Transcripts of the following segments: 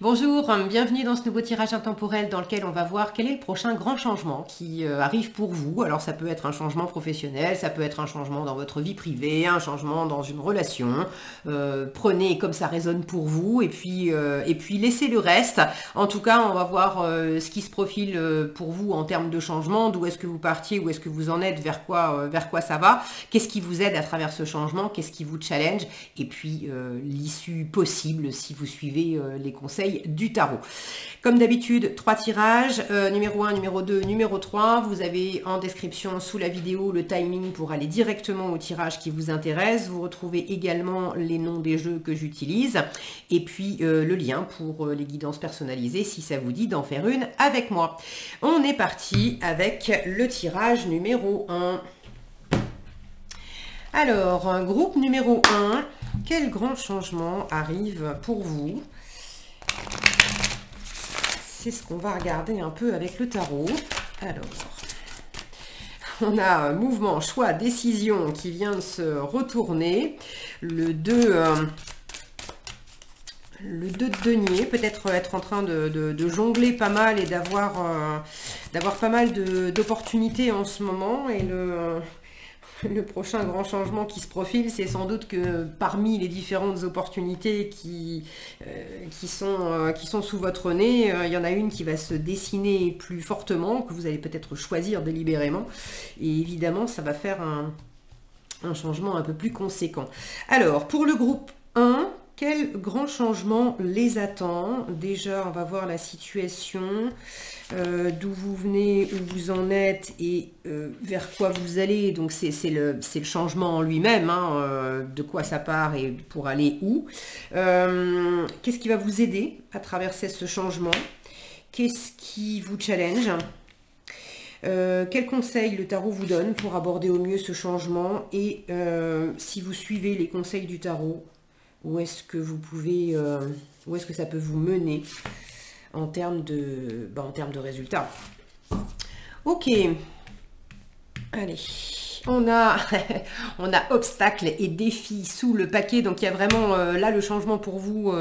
Bonjour, bienvenue dans ce nouveau tirage intemporel dans lequel on va voir quel est le prochain grand changement qui arrive pour vous. Alors ça peut être un changement professionnel, ça peut être un changement dans votre vie privée, un changement dans une relation. Prenez comme ça résonne pour vous et puis laissez le reste. En tout cas, on va voir ce qui se profile pour vous en termes de changement, d'où est-ce que vous partiez, où est-ce que vous en êtes, vers quoi ça va, qu'est-ce qui vous aide à travers ce changement, qu'est-ce qui vous challenge et puis l'issue possible si vous suivez les conseils du tarot. Comme d'habitude, 3 tirages, numéro 1, numéro 2, numéro 3. Vous avez en description sous la vidéo le timing pour aller directement au tirage qui vous intéresse. Vous retrouvez également les noms des jeux que j'utilise et puis le lien pour les guidances personnalisées si ça vous dit d'en faire une avec moi. On est parti avec le tirage numéro 1. Alors, groupe numéro 1, quel grand changement arrive pour vous? C'est ce qu'on va regarder un peu avec le tarot. Alors, on a mouvement, choix, décision qui vient de se retourner. Le 2 de denier, peut-être être en train de jongler pas mal et d'avoir pas mal d'opportunités en ce moment. Et le prochain grand changement qui se profile, c'est sans doute que parmi les différentes opportunités qui sont sous votre nez, il y en a une qui va se dessiner plus fortement, que vous allez peut-être choisir délibérément. Et évidemment, ça va faire un changement un peu plus conséquent. Alors, pour le groupe 1, quel grand changement les attend? Déjà, on va voir la situation, d'où vous venez, où vous en êtes et vers quoi vous allez. Donc, c'est le changement en lui-même, hein, de quoi ça part et pour aller où. Qu'est-ce qui va vous aider à traverser ce changement? Qu'est-ce qui vous challenge? Quel conseil le tarot vous donne pour aborder au mieux ce changement? Et si vous suivez les conseils du tarot, où est-ce que vous pouvez, où est-ce que ça peut vous mener en termes de résultats? Ok, allez, on a obstacles et défis sous le paquet, donc il y a vraiment là le changement pour vous,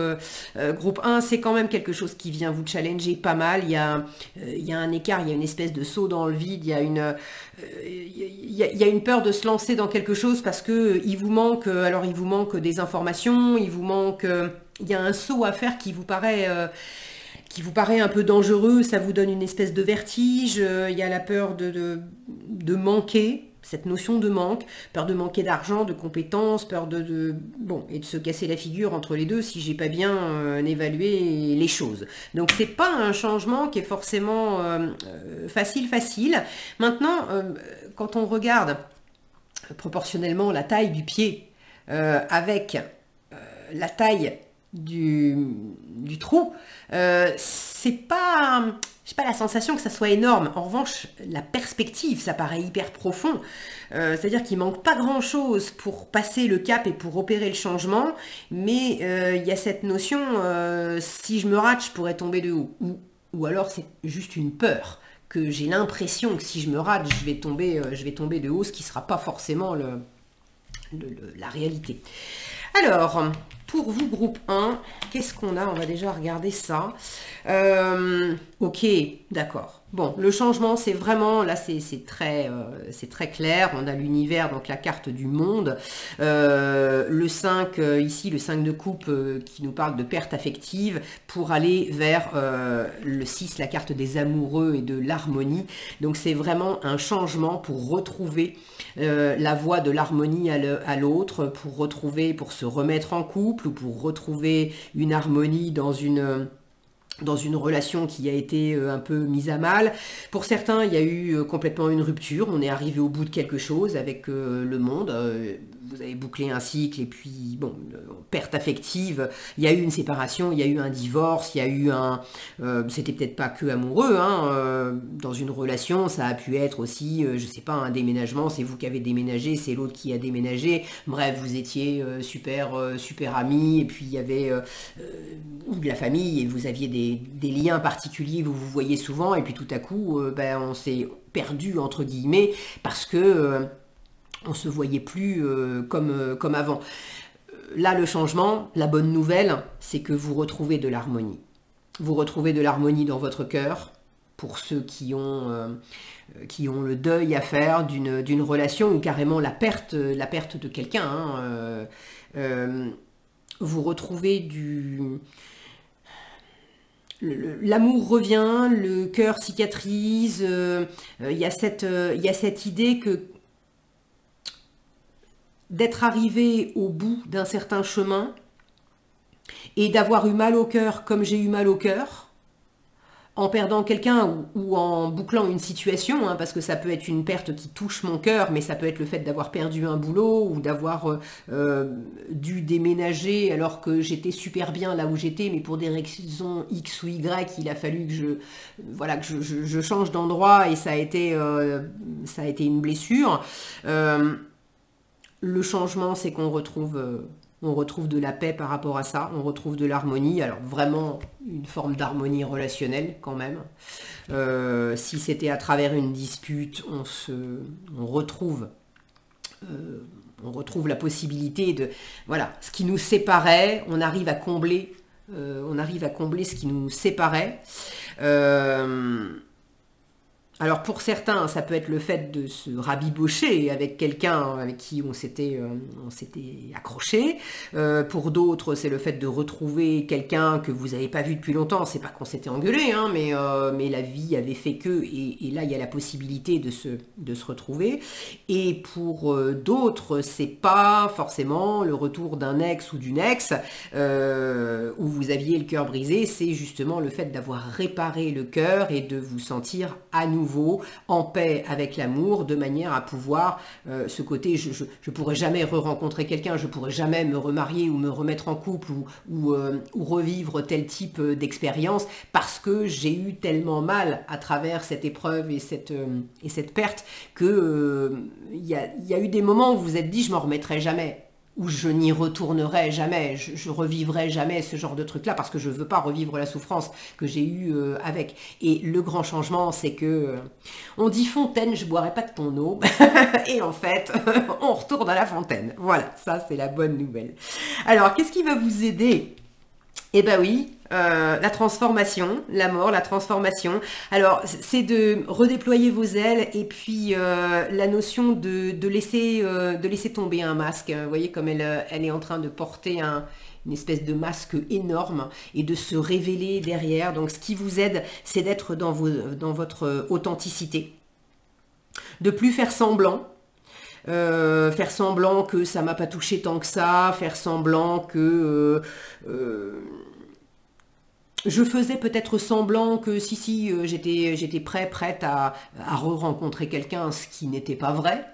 groupe 1, c'est quand même quelque chose qui vient vous challenger pas mal. Il y a un écart, il y a une espèce de saut dans le vide, il y a une peur de se lancer dans quelque chose parce que il vous manque des informations, il vous manque, il y a un saut à faire qui vous paraît un peu dangereux, ça vous donne une espèce de vertige, il y a la peur de manquer, cette notion de manque, peur de manquer d'argent, de compétences, peur et de se casser la figure entre les deux si j'ai pas bien évalué les choses. Donc c'est pas un changement qui est forcément facile. Maintenant, quand on regarde proportionnellement la taille du pied avec la taille du trou, c'est pas, j'ai pas la sensation que ça soit énorme. En revanche, la perspective, ça paraît hyper profond. C'est-à-dire qu'il manque pas grand-chose pour passer le cap et pour opérer le changement, mais il y a cette notion, si je me rate, je pourrais tomber de haut. Ou alors c'est juste une peur, que j'ai l'impression que si je me rate, je vais tomber de haut, ce qui sera pas forcément la réalité. Alors, pour vous, groupe 1, qu'est-ce qu'on a? On va déjà regarder ça. Ok, d'accord. Bon, le changement, c'est vraiment, là, c'est très clair. On a l'univers, donc la carte du monde. Le 5, ici, le 5 de coupe qui nous parle de perte affective pour aller vers le 6, la carte des amoureux et de l'harmonie. Donc, c'est vraiment un changement pour retrouver la voie de l'harmonie à l'autre, pour se remettre en couple ou pour retrouver une harmonie dans une relation qui a été un peu mise à mal. Pour certains, il y a eu complètement une rupture. On est arrivé au bout de quelque chose avec le monde. Vous avez bouclé un cycle et puis, bon, perte affective. Il y a eu une séparation, il y a eu un divorce, il y a eu c'était peut-être pas que amoureux, hein. Dans une relation, ça a pu être aussi, je sais pas, un déménagement. C'est vous qui avez déménagé, c'est l'autre qui a déménagé. Bref, vous étiez super amis et puis il y avait ou de la famille et vous aviez des liens particuliers, vous vous voyez souvent et puis tout à coup, on s'est perdu entre guillemets parce que on se voyait plus comme avant. Là, le changement, la bonne nouvelle, c'est que vous retrouvez de l'harmonie. Vous retrouvez de l'harmonie dans votre cœur, pour ceux qui ont le deuil à faire d'une relation ou carrément la perte de quelqu'un. Hein. Vous retrouvez l'amour revient, le cœur cicatrise. Il y a cette idée que d'être arrivé au bout d'un certain chemin et d'avoir eu mal au cœur comme j'ai eu mal au cœur, en perdant quelqu'un ou en bouclant une situation, hein, parce que ça peut être une perte qui touche mon cœur, mais ça peut être le fait d'avoir perdu un boulot ou d'avoir dû déménager alors que j'étais super bien là où j'étais, mais pour des raisons X ou Y, il a fallu que je change d'endroit et ça a été une blessure. Le changement, c'est qu'on retrouve de la paix par rapport à ça, on retrouve de l'harmonie, alors vraiment une forme d'harmonie relationnelle quand même. Si c'était à travers une dispute, on retrouve la possibilité de, voilà, ce qui nous séparait, on arrive à combler ce qui nous séparait. Alors pour certains, ça peut être le fait de se rabibocher avec quelqu'un avec qui on s'était accroché. Pour d'autres, c'est le fait de retrouver quelqu'un que vous n'avez pas vu depuis longtemps. C'est pas qu'on s'était engueulé, hein, mais la vie avait fait que, et là il y a la possibilité de se retrouver. Et pour d'autres, c'est pas forcément le retour d'un ex ou d'une ex où vous aviez le cœur brisé. C'est justement le fait d'avoir réparé le cœur et de vous sentir à nouveau en paix avec l'amour, de manière à pouvoir ce côté, je pourrais jamais re-rencontrer quelqu'un, je pourrais jamais me remarier ou me remettre en couple ou revivre tel type d'expérience parce que j'ai eu tellement mal à travers cette épreuve et cette perte que il y a eu des moments où vous vous êtes dit je m'en remettrai jamais, où je n'y retournerai jamais, je revivrai jamais ce genre de truc-là parce que je veux pas revivre la souffrance que j'ai eue avec. Et le grand changement, c'est que on dit fontaine, je boirai pas de ton eau, et en fait, on retourne à la fontaine. Voilà, ça c'est la bonne nouvelle. Alors, qu'est-ce qui va vous aider ? Eh ben oui, la transformation, la mort, la transformation. Alors, c'est de redéployer vos ailes et puis la notion de laisser tomber un masque. Vous voyez comme elle est en train de porter une espèce de masque énorme et de se révéler derrière. Donc, ce qui vous aide, c'est d'être dans votre authenticité. De plus faire semblant. Faire semblant que ça m'a pas touché tant que ça, faire semblant que je faisais peut-être semblant que si j'étais prête à re-rencontrer quelqu'un, ce qui n'était pas vrai.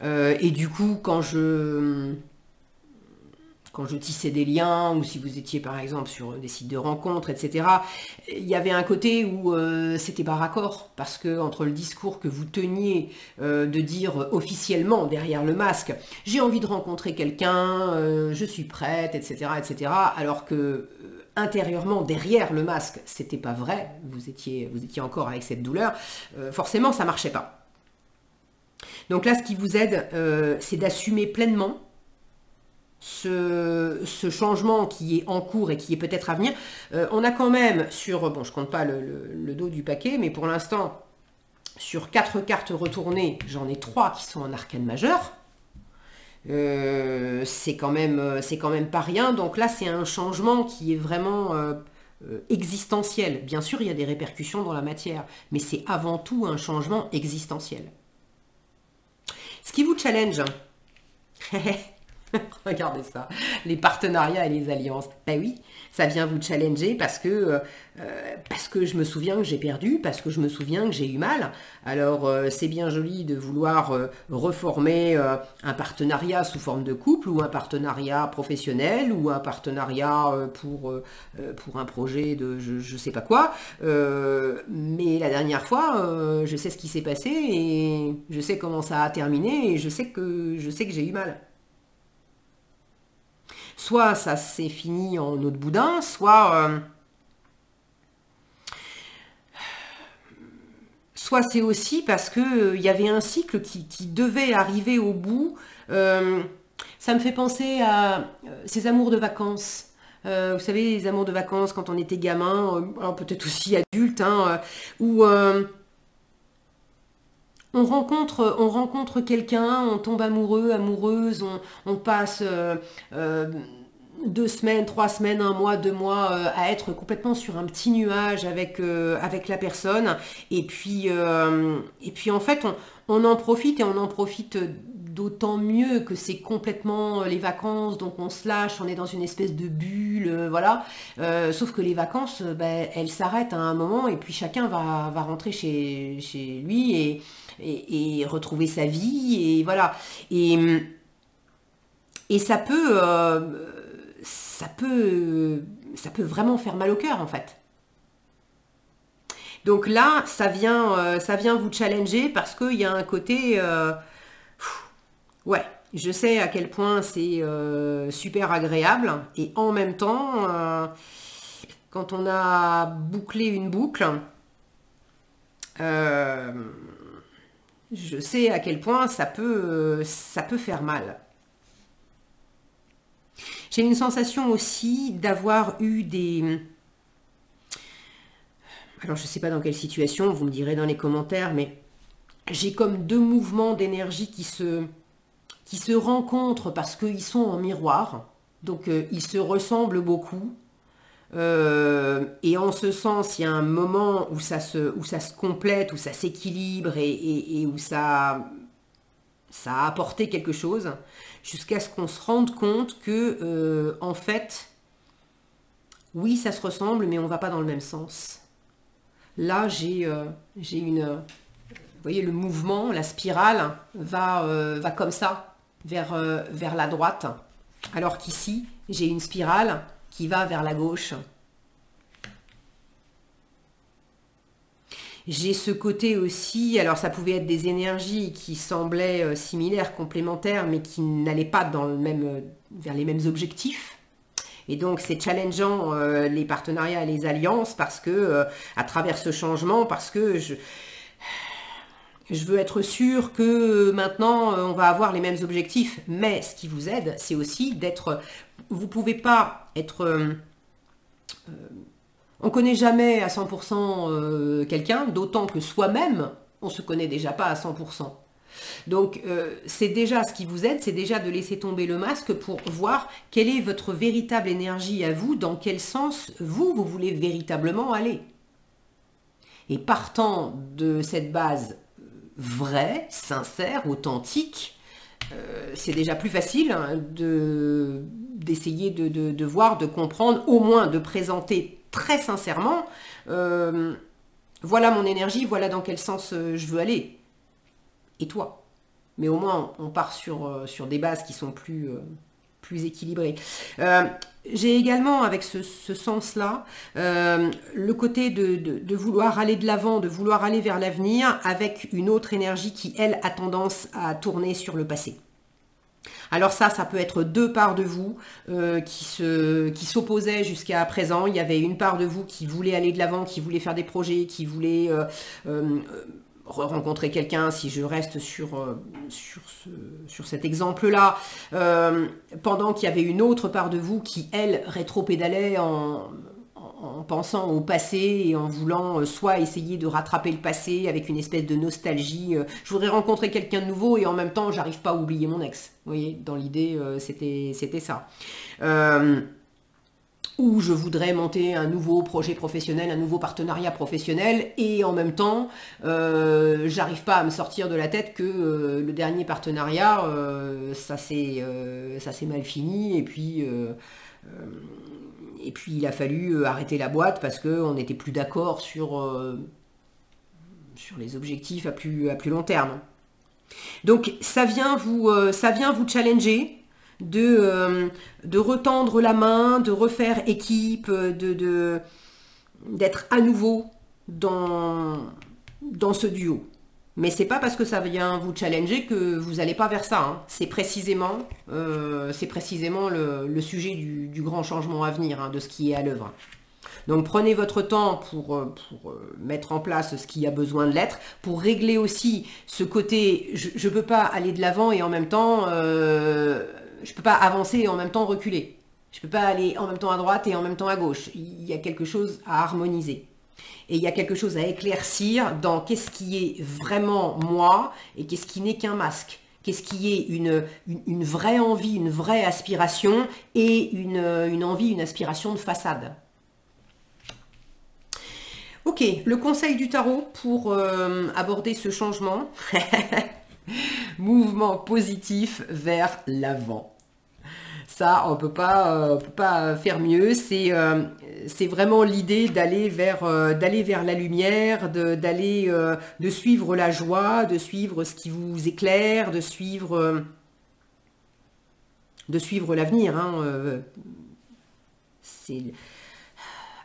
Et du coup, quand je tissais des liens, ou si vous étiez par exemple sur des sites de rencontres, etc., il y avait un côté où c'était pas raccord, parce que entre le discours que vous teniez de dire officiellement derrière le masque, j'ai envie de rencontrer quelqu'un, je suis prête, etc., alors que intérieurement, derrière le masque, c'était pas vrai, vous étiez encore avec cette douleur, forcément ça marchait pas. Donc là, ce qui vous aide, c'est d'assumer pleinement ce changement qui est en cours et qui est peut-être à venir. On a quand même sur, bon, je compte pas le dos du paquet, mais pour l'instant, sur 4 cartes retournées, j'en ai 3 qui sont en arcane majeur. C'est quand même pas rien. Donc là, c'est un changement qui est vraiment existentiel. Bien sûr, il y a des répercussions dans la matière, mais c'est avant tout un changement existentiel. Ce qui vous challenge, regardez ça, les partenariats et les alliances. Ben oui, ça vient vous challenger parce que je me souviens que j'ai perdu, parce que je me souviens que j'ai eu mal. Alors c'est bien joli de vouloir reformer un partenariat sous forme de couple ou un partenariat professionnel ou un partenariat pour un projet de je sais pas quoi. Mais la dernière fois, je sais ce qui s'est passé et je sais comment ça a terminé et je sais que j'ai eu mal. Soit ça s'est fini en eau de boudin, soit c'est aussi parce que il y avait un cycle qui devait arriver au bout. Ça me fait penser à ces amours de vacances. Vous savez, les amours de vacances quand on était gamin, alors peut-être aussi adulte, hein, où on rencontre quelqu'un, on tombe amoureux, amoureuse, on passe 2 semaines, 3 semaines, un mois, 2 mois à être complètement sur un petit nuage avec la personne. Et puis en fait, on en profite et on en profite d'autant mieux que c'est complètement les vacances, donc on se lâche, on est dans une espèce de bulle, voilà. Sauf que les vacances, ben, elles s'arrêtent à un moment et puis chacun va rentrer chez lui et retrouver sa vie et voilà. Et ça peut vraiment faire mal au cœur en fait. Donc là, ça vient vous challenger parce qu'il y a un côté, ouais, je sais à quel point c'est super agréable et en même temps, quand on a bouclé une boucle, euh, je sais à quel point ça peut faire mal. J'ai une sensation aussi d'avoir eu des... Alors je ne sais pas dans quelle situation, vous me direz dans les commentaires, mais j'ai comme deux mouvements d'énergie qui se rencontrent parce qu'ils sont en miroir. Donc ils se ressemblent beaucoup. Et en ce sens, il y a un moment où ça se complète, où ça s'équilibre et où ça a apporté quelque chose, jusqu'à ce qu'on se rende compte que, en fait, oui, ça se ressemble, mais on va pas dans le même sens. Là, j'ai vous voyez, le mouvement, la spirale va comme ça, vers la droite, alors qu'ici, j'ai une spirale qui va vers la gauche. J'ai ce côté aussi, alors ça pouvait être des énergies qui semblaient similaires, complémentaires, mais qui n'allaient pas vers les mêmes objectifs. Et donc c'est challengeant les partenariats et les alliances parce que, à travers ce changement, parce que je veux être sûr que maintenant on va avoir les mêmes objectifs. Mais ce qui vous aide, c'est aussi d'être... Vous ne pouvez pas être... on ne connaît jamais à 100% quelqu'un, d'autant que soi-même, on ne se connaît déjà pas à 100%. Donc, c'est déjà ce qui vous aide, c'est déjà de laisser tomber le masque pour voir quelle est votre véritable énergie à vous, dans quel sens vous voulez véritablement aller. Et partant de cette base vraie, sincère, authentique, c'est déjà plus facile hein, d'essayer de voir, de comprendre, au moins de présenter très sincèrement, voilà mon énergie, voilà dans quel sens je veux aller. Et toi? Mais au moins, on part sur des bases qui sont plus équilibrées. J'ai également, avec ce sens-là, le côté de vouloir aller de l'avant, de vouloir aller vers l'avenir, avec une autre énergie qui, elle, a tendance à tourner sur le passé. Alors ça peut être deux parts de vous qui s'opposaient jusqu'à présent. Il y avait une part de vous qui voulait aller de l'avant, qui voulait faire des projets, qui voulait rencontrer quelqu'un, si je reste sur cet exemple-là, pendant qu'il y avait une autre part de vous qui, elle, rétropédalait en pensant au passé et en voulant soit essayer de rattraper le passé avec une espèce de nostalgie. Je voudrais rencontrer quelqu'un de nouveau et en même temps, j'arrive pas à oublier mon ex. Vous voyez, dans l'idée, c'était ça. Ou je voudrais monter un nouveau projet professionnel, un nouveau partenariat professionnel, et en même temps, j'arrive pas à me sortir de la tête que le dernier partenariat, ça s'est mal fini, et puis il a fallu arrêter la boîte parce qu'on n'était plus d'accord sur les objectifs à plus long terme. Donc ça vient vous challenger, de retendre la main, de refaire équipe, d'être à nouveau dans ce duo. Mais c'est pas parce que ça vient vous challenger que vous n'allez pas vers ça. Hein. C'est précisément le sujet du grand changement à venir, hein, de ce qui est à l'œuvre. Donc prenez votre temps pour mettre en place ce qui a besoin de l'être, pour régler aussi ce côté, je ne peux pas aller de l'avant et en même temps, je ne peux pas avancer et en même temps reculer. Je ne peux pas aller en même temps à droite et en même temps à gauche. Il y a quelque chose à harmoniser. Et il y a quelque chose à éclaircir dans qu'est-ce qui est vraiment moi et qu'est-ce qui n'est qu'un masque. Qu'est-ce qui est une vraie envie, une vraie aspiration et une envie, une aspiration de façade. Ok, le conseil du tarot pour aborder ce changement. Mouvement positif vers l'avant. Ça, on peut pas faire mieux. C'est vraiment l'idée d'aller vers la lumière, de suivre la joie, de suivre ce qui vous éclaire, de suivre l'avenir. Hein.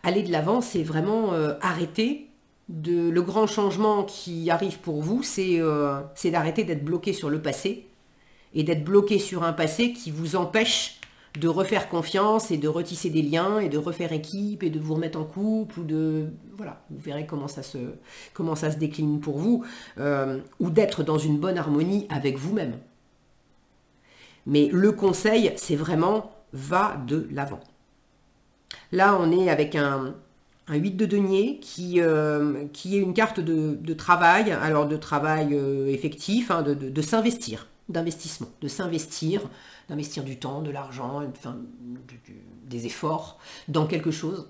Aller de l'avant, c'est vraiment arrêter. Le grand changement qui arrive pour vous, c'est d'arrêter d'être bloqué sur le passé et d'être bloqué sur un passé qui vous empêche de refaire confiance et de retisser des liens et de refaire équipe et de vous remettre en couple ou de... Voilà, vous verrez comment ça se décline pour vous ou d'être dans une bonne harmonie avec vous-même. Mais le conseil, c'est vraiment va de l'avant. Là, on est avec un 8 de denier qui est une carte de travail, alors de travail effectif, hein, de s'investir, d'investissement, de s'investir, d'investir du temps, de l'argent, enfin, des efforts dans quelque chose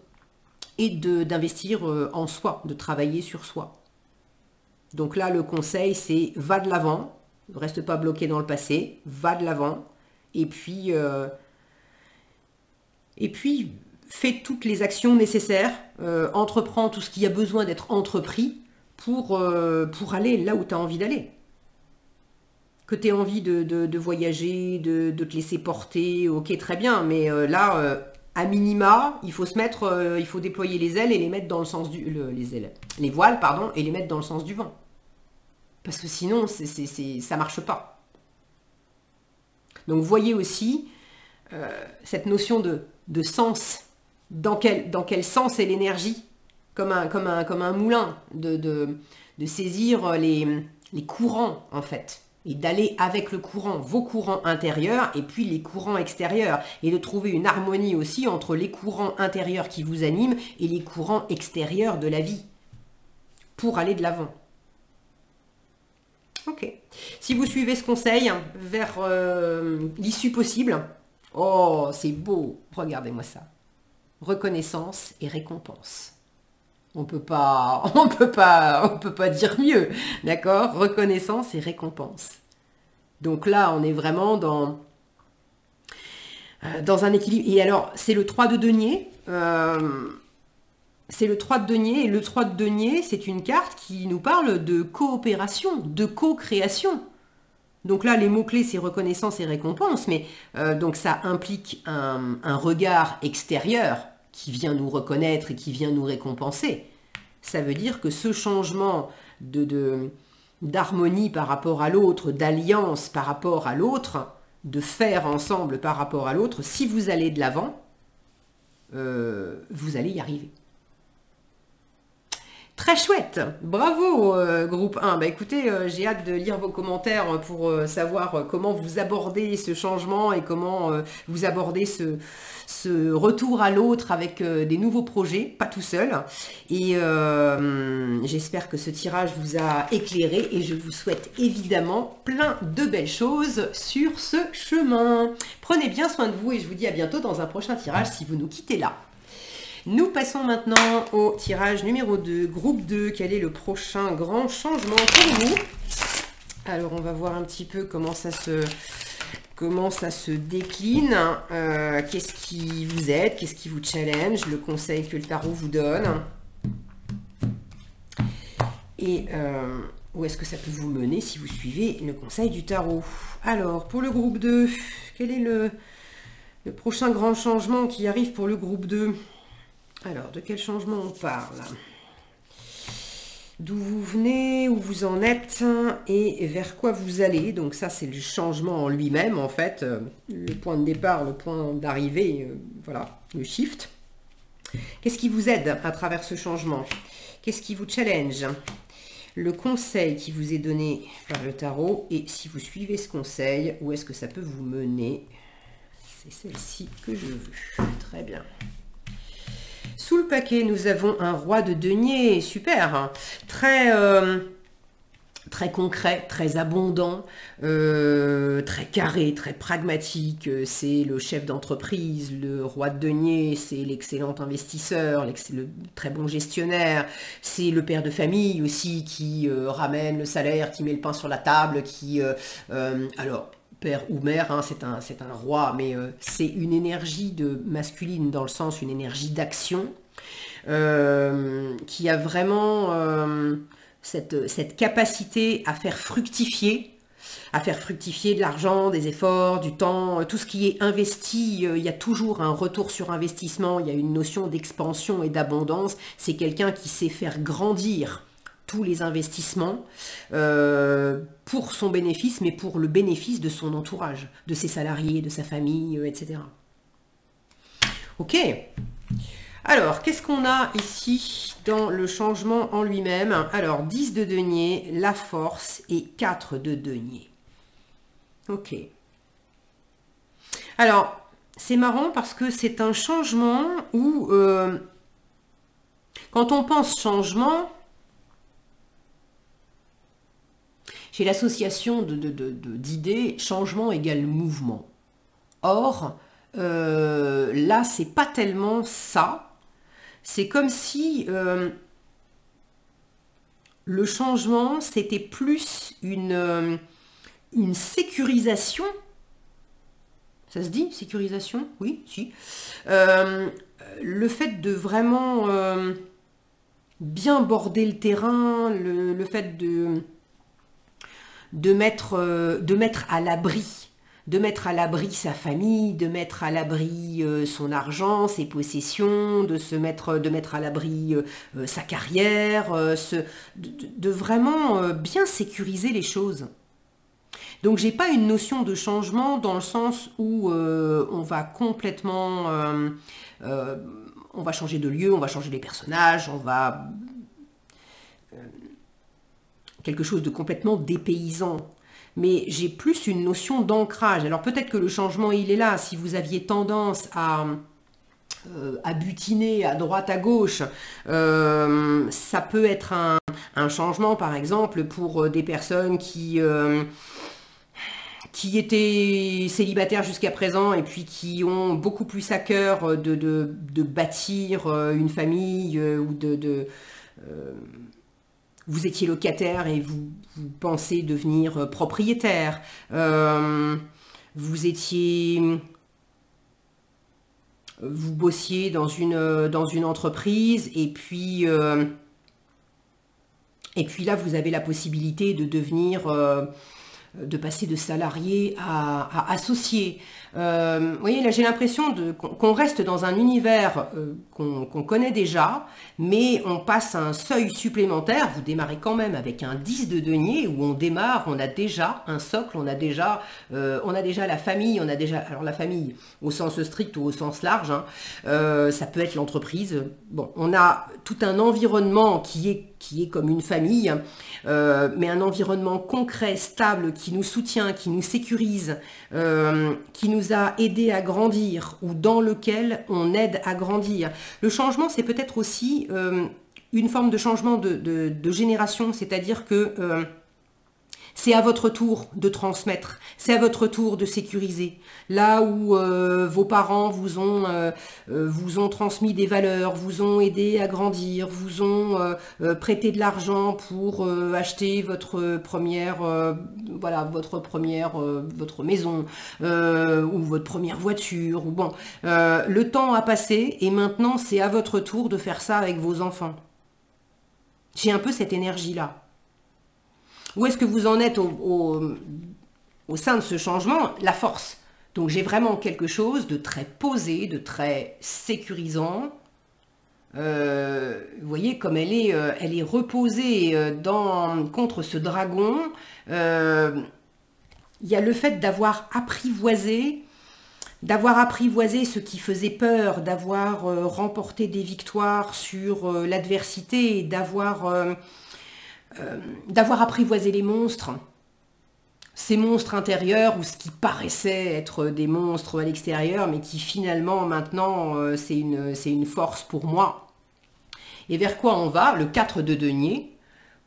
et d'investir en soi, de travailler sur soi. Donc là, le conseil, c'est va de l'avant, ne reste pas bloqué dans le passé, va de l'avant et puis fais toutes les actions nécessaires, entreprends tout ce qui a besoin d'être entrepris pour aller là où tu as envie d'aller. Que tu aies envie de voyager, de te laisser porter, ok, très bien, mais là, à minima, il faut il faut déployer les ailes et les mettre dans le sens les voiles, pardon, et les mettre dans le sens du vent. Parce que sinon, ça marche pas. Donc, voyez aussi cette notion de sens. Dans quel sens est l'énergie, comme un moulin, de saisir les courants, en fait, et d'aller avec le courant, vos courants intérieurs, et puis les courants extérieurs, et de trouver une harmonie aussi entre les courants intérieurs qui vous animent et les courants extérieurs de la vie, pour aller de l'avant. Ok. Si vous suivez ce conseil vers l'issue possible, oh, c'est beau, regardez-moi ça. Reconnaissance et récompense. On peut pas dire mieux, d'accord? Reconnaissance et récompense. Donc là, on est vraiment dans un équilibre. Et alors, c'est le 3 de denier. C'est le 3 de denier. Et le 3 de denier, c'est une carte qui nous parle de coopération, de co-création. Donc là, les mots-clés, c'est reconnaissance et récompense. Mais donc ça implique un regard extérieur qui vient nous reconnaître et qui vient nous récompenser. Ça veut dire que ce changement d'harmonie par rapport à l'autre, d'alliance par rapport à l'autre, de faire ensemble par rapport à l'autre, si vous allez de l'avant, vous allez y arriver. Très chouette, bravo groupe 1. Bah écoutez, j'ai hâte de lire vos commentaires pour savoir comment vous abordez ce changement et comment vous abordez ce retour à l'autre avec des nouveaux projets, pas tout seul. Et j'espère que ce tirage vous a éclairé et je vous souhaite évidemment plein de belles choses sur ce chemin. Prenez bien soin de vous et je vous dis à bientôt dans un prochain tirage si vous nous quittez là. Nous passons maintenant au tirage numéro 2, groupe 2. Quel est le prochain grand changement pour vous? Alors, on va voir un petit peu comment ça se décline. Qu'est-ce qui vous aide? Qu'est-ce qui vous challenge? Le conseil que le tarot vous donne. Et où est-ce que ça peut vous mener si vous suivez le conseil du tarot? Alors, pour le groupe 2, quel est le prochain grand changement qui arrive pour le groupe 2? Alors, de quel changement on parle? D'où vous venez, où vous en êtes et vers quoi vous allez. Donc ça, c'est le changement en lui-même, en fait. Le point de départ, le point d'arrivée, voilà, le shift. Qu'est-ce qui vous aide à travers ce changement? Qu'est-ce qui vous challenge? Le conseil qui vous est donné par le tarot. Et si vous suivez ce conseil, où est-ce que ça peut vous mener? C'est celle-ci que je veux. Très bien. Sous le paquet, nous avons un roi de denier. Super. Hein. Très concret, très abondant, très carré, très pragmatique. C'est le chef d'entreprise, le roi de denier, c'est l'excellent investisseur, le très bon gestionnaire, c'est le père de famille aussi qui ramène le salaire, qui met le pain sur la table, alors, père ou mère, hein, c'est un roi, mais c'est une énergie masculine dans le sens, une énergie d'action, qui a vraiment... Cette capacité à faire fructifier de l'argent, des efforts, du temps, tout ce qui est investi, il y a toujours un retour sur investissement, il y a une notion d'expansion et d'abondance. C'est quelqu'un qui sait faire grandir tous les investissements pour son bénéfice, mais pour le bénéfice de son entourage, de ses salariés, de sa famille, etc. Ok. Alors, qu'est-ce qu'on a ici dans le changement en lui-même? Alors, 10 de denier, la force et 4 de denier. Ok. Alors, c'est marrant parce que c'est un changement où, quand on pense changement, j'ai l'association d'idées, changement égale mouvement. Or, là, c'est pas tellement ça. C'est comme si le changement, c'était plus une sécurisation. Ça se dit, sécurisation? Oui, si. Le fait de vraiment bien border le terrain, le fait de mettre à l'abri. De mettre à l'abri sa famille, de mettre à l'abri son argent, ses possessions, de mettre à l'abri sa carrière, de vraiment bien sécuriser les choses. Donc j'ai pas une notion de changement dans le sens où on va complètement, on va changer de lieu, on va changer les personnages, on va quelque chose de complètement dépaysant. Mais j'ai plus une notion d'ancrage. Alors peut-être que le changement, il est là. Si vous aviez tendance à butiner à droite, à gauche, ça peut être un changement, par exemple, pour des personnes qui étaient célibataires jusqu'à présent et puis qui ont beaucoup plus à cœur de bâtir une famille ou vous étiez locataire et vous pensez devenir propriétaire. Vous bossiez dans une entreprise et puis là, vous avez la possibilité de devenir... de passer de salarié à associé. Vous voyez, là j'ai l'impression qu'on reste dans un univers qu'on connaît déjà, mais on passe un seuil supplémentaire. Vous démarrez quand même avec un 10 de denier où on démarre, on a déjà un socle, on a déjà la famille, alors la famille au sens strict ou au sens large, hein, ça peut être l'entreprise. Bon, on a tout un environnement qui est comme une famille, mais un environnement concret, stable, qui nous soutient, qui nous sécurise, qui nous a aidé à grandir ou dans lequel on aide à grandir. Le changement, c'est peut-être aussi une forme de changement de génération, c'est-à-dire que c'est à votre tour de transmettre, c'est à votre tour de sécuriser. Là où vos parents vous ont transmis des valeurs, vous ont aidé à grandir, vous ont prêté de l'argent pour acheter votre maison ou votre première voiture. Ou bon, le temps a passé et maintenant c'est à votre tour de faire ça avec vos enfants. J'ai un peu cette énergie-là. Où est-ce que vous en êtes au sein de ce changement? La force. Donc j'ai vraiment quelque chose de très posé, de très sécurisant. Vous voyez comme elle est reposée contre ce dragon. Il y a le fait d'avoir apprivoisé ce qui faisait peur, d'avoir remporté des victoires sur l'adversité, d'avoir apprivoisé les monstres. ces monstres intérieurs ou ce qui paraissait être des monstres à l'extérieur, mais qui finalement maintenant c'est une force pour moi. Et vers quoi on va? Le 4 de denier,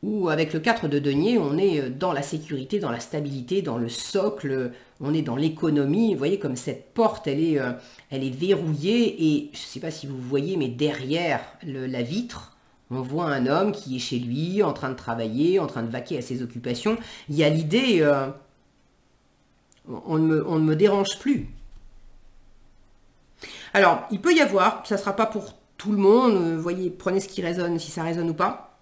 où avec le 4 de denier, on est dans la sécurité, dans la stabilité, dans le socle, on est dans l'économie. Vous voyez comme cette porte, elle est verrouillée, et je ne sais pas si vous voyez, mais derrière la vitre, on voit un homme qui est chez lui, en train de travailler, en train de vaquer à ses occupations. Il y a l'idée, on ne me dérange plus. Alors, il peut y avoir, ça ne sera pas pour tout le monde, vous voyez, prenez ce qui résonne, si ça résonne ou pas.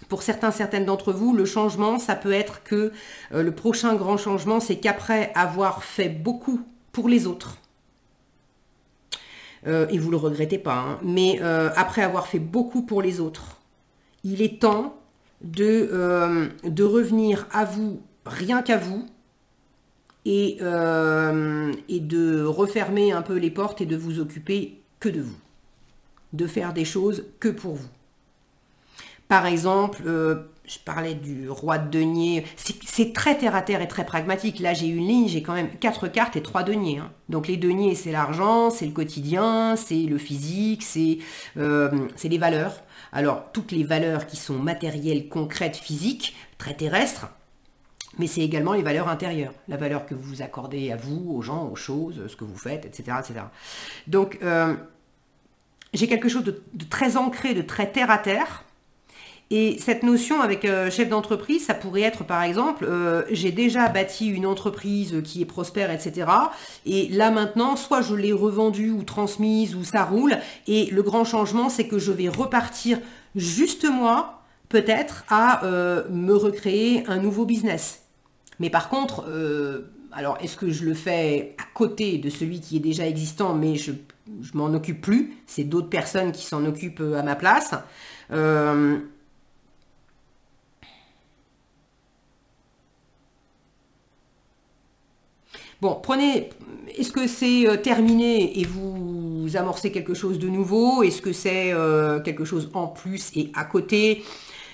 Pour certaines d'entre vous, le changement, ça peut être que le prochain grand changement, c'est qu'après avoir fait beaucoup pour les autres, et vous ne le regrettez pas, hein, mais après avoir fait beaucoup pour les autres, il est temps de revenir à vous, rien qu'à vous, et de refermer un peu les portes et de vous occuper que de vous, de faire des choses que pour vous. Par exemple, je parlais du roi de denier, c'est très terre à terre et très pragmatique. Là, j'ai une ligne, j'ai quand même 4 cartes et 3 deniers. Hein. Donc les deniers, c'est l'argent, c'est le quotidien, c'est le physique, c'est les valeurs. Alors, toutes les valeurs qui sont matérielles, concrètes, physiques, très terrestres, mais c'est également les valeurs intérieures, la valeur que vous accordez à vous, aux gens, aux choses, ce que vous faites, etc. etc. Donc, j'ai quelque chose de très ancré, de très terre à terre. Et cette notion avec chef d'entreprise, ça pourrait être par exemple, j'ai déjà bâti une entreprise qui est prospère, etc. Et là maintenant, soit je l'ai revendue ou transmise ou ça roule. Et le grand changement, c'est que je vais repartir juste moi, peut-être, à me recréer un nouveau business. Mais par contre, alors est-ce que je le fais à côté de celui qui est déjà existant, mais je m'en occupe plus, c'est d'autres personnes qui s'en occupent à ma place. Bon, prenez, est-ce que c'est terminé et vous amorcez quelque chose de nouveau? Est-ce que c'est quelque chose en plus et à côté?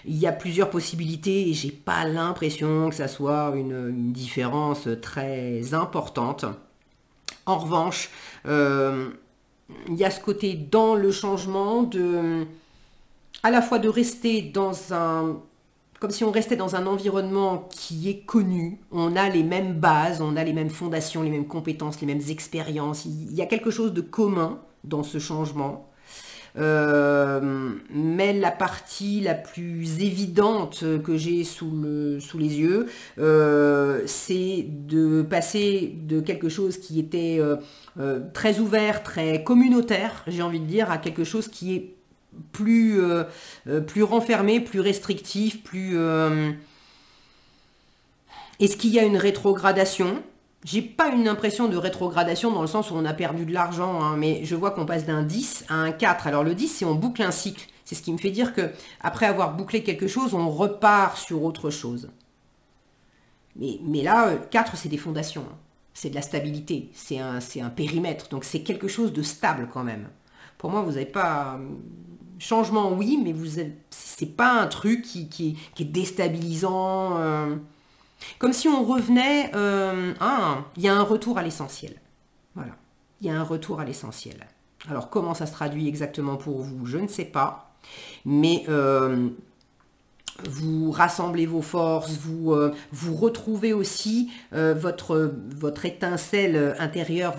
Il y a plusieurs possibilités et j'ai pas l'impression que ça soit une différence très importante. En revanche, il y a ce côté dans le changement à la fois de rester dans comme si on restait dans un environnement qui est connu, on a les mêmes bases, on a les mêmes fondations, les mêmes compétences, les mêmes expériences. Il y a quelque chose de commun dans ce changement. Mais la partie la plus évidente que j'ai sous les yeux, c'est de passer de quelque chose qui était très ouvert, très communautaire, j'ai envie de dire, à quelque chose qui est plus renfermé, plus restrictif, plus... Est-ce qu'il y a une rétrogradation? J'ai pas une impression de rétrogradation dans le sens où on a perdu de l'argent, hein, mais je vois qu'on passe d'un 10 à un 4. Alors le 10, c'est on boucle un cycle. C'est ce qui me fait dire que après avoir bouclé quelque chose, on repart sur autre chose. Mais là, 4, c'est des fondations. Hein. C'est de la stabilité. C'est un périmètre. Donc c'est quelque chose de stable quand même. Pour moi, vous n'avez pas... Changement, oui, mais c'est pas un truc qui est déstabilisant. Comme si on revenait... il y a un retour à l'essentiel. Voilà. Il y a un retour à l'essentiel. Alors, comment ça se traduit exactement pour vous? Je ne sais pas. Mais... vous rassemblez vos forces, vous retrouvez aussi votre étincelle intérieure,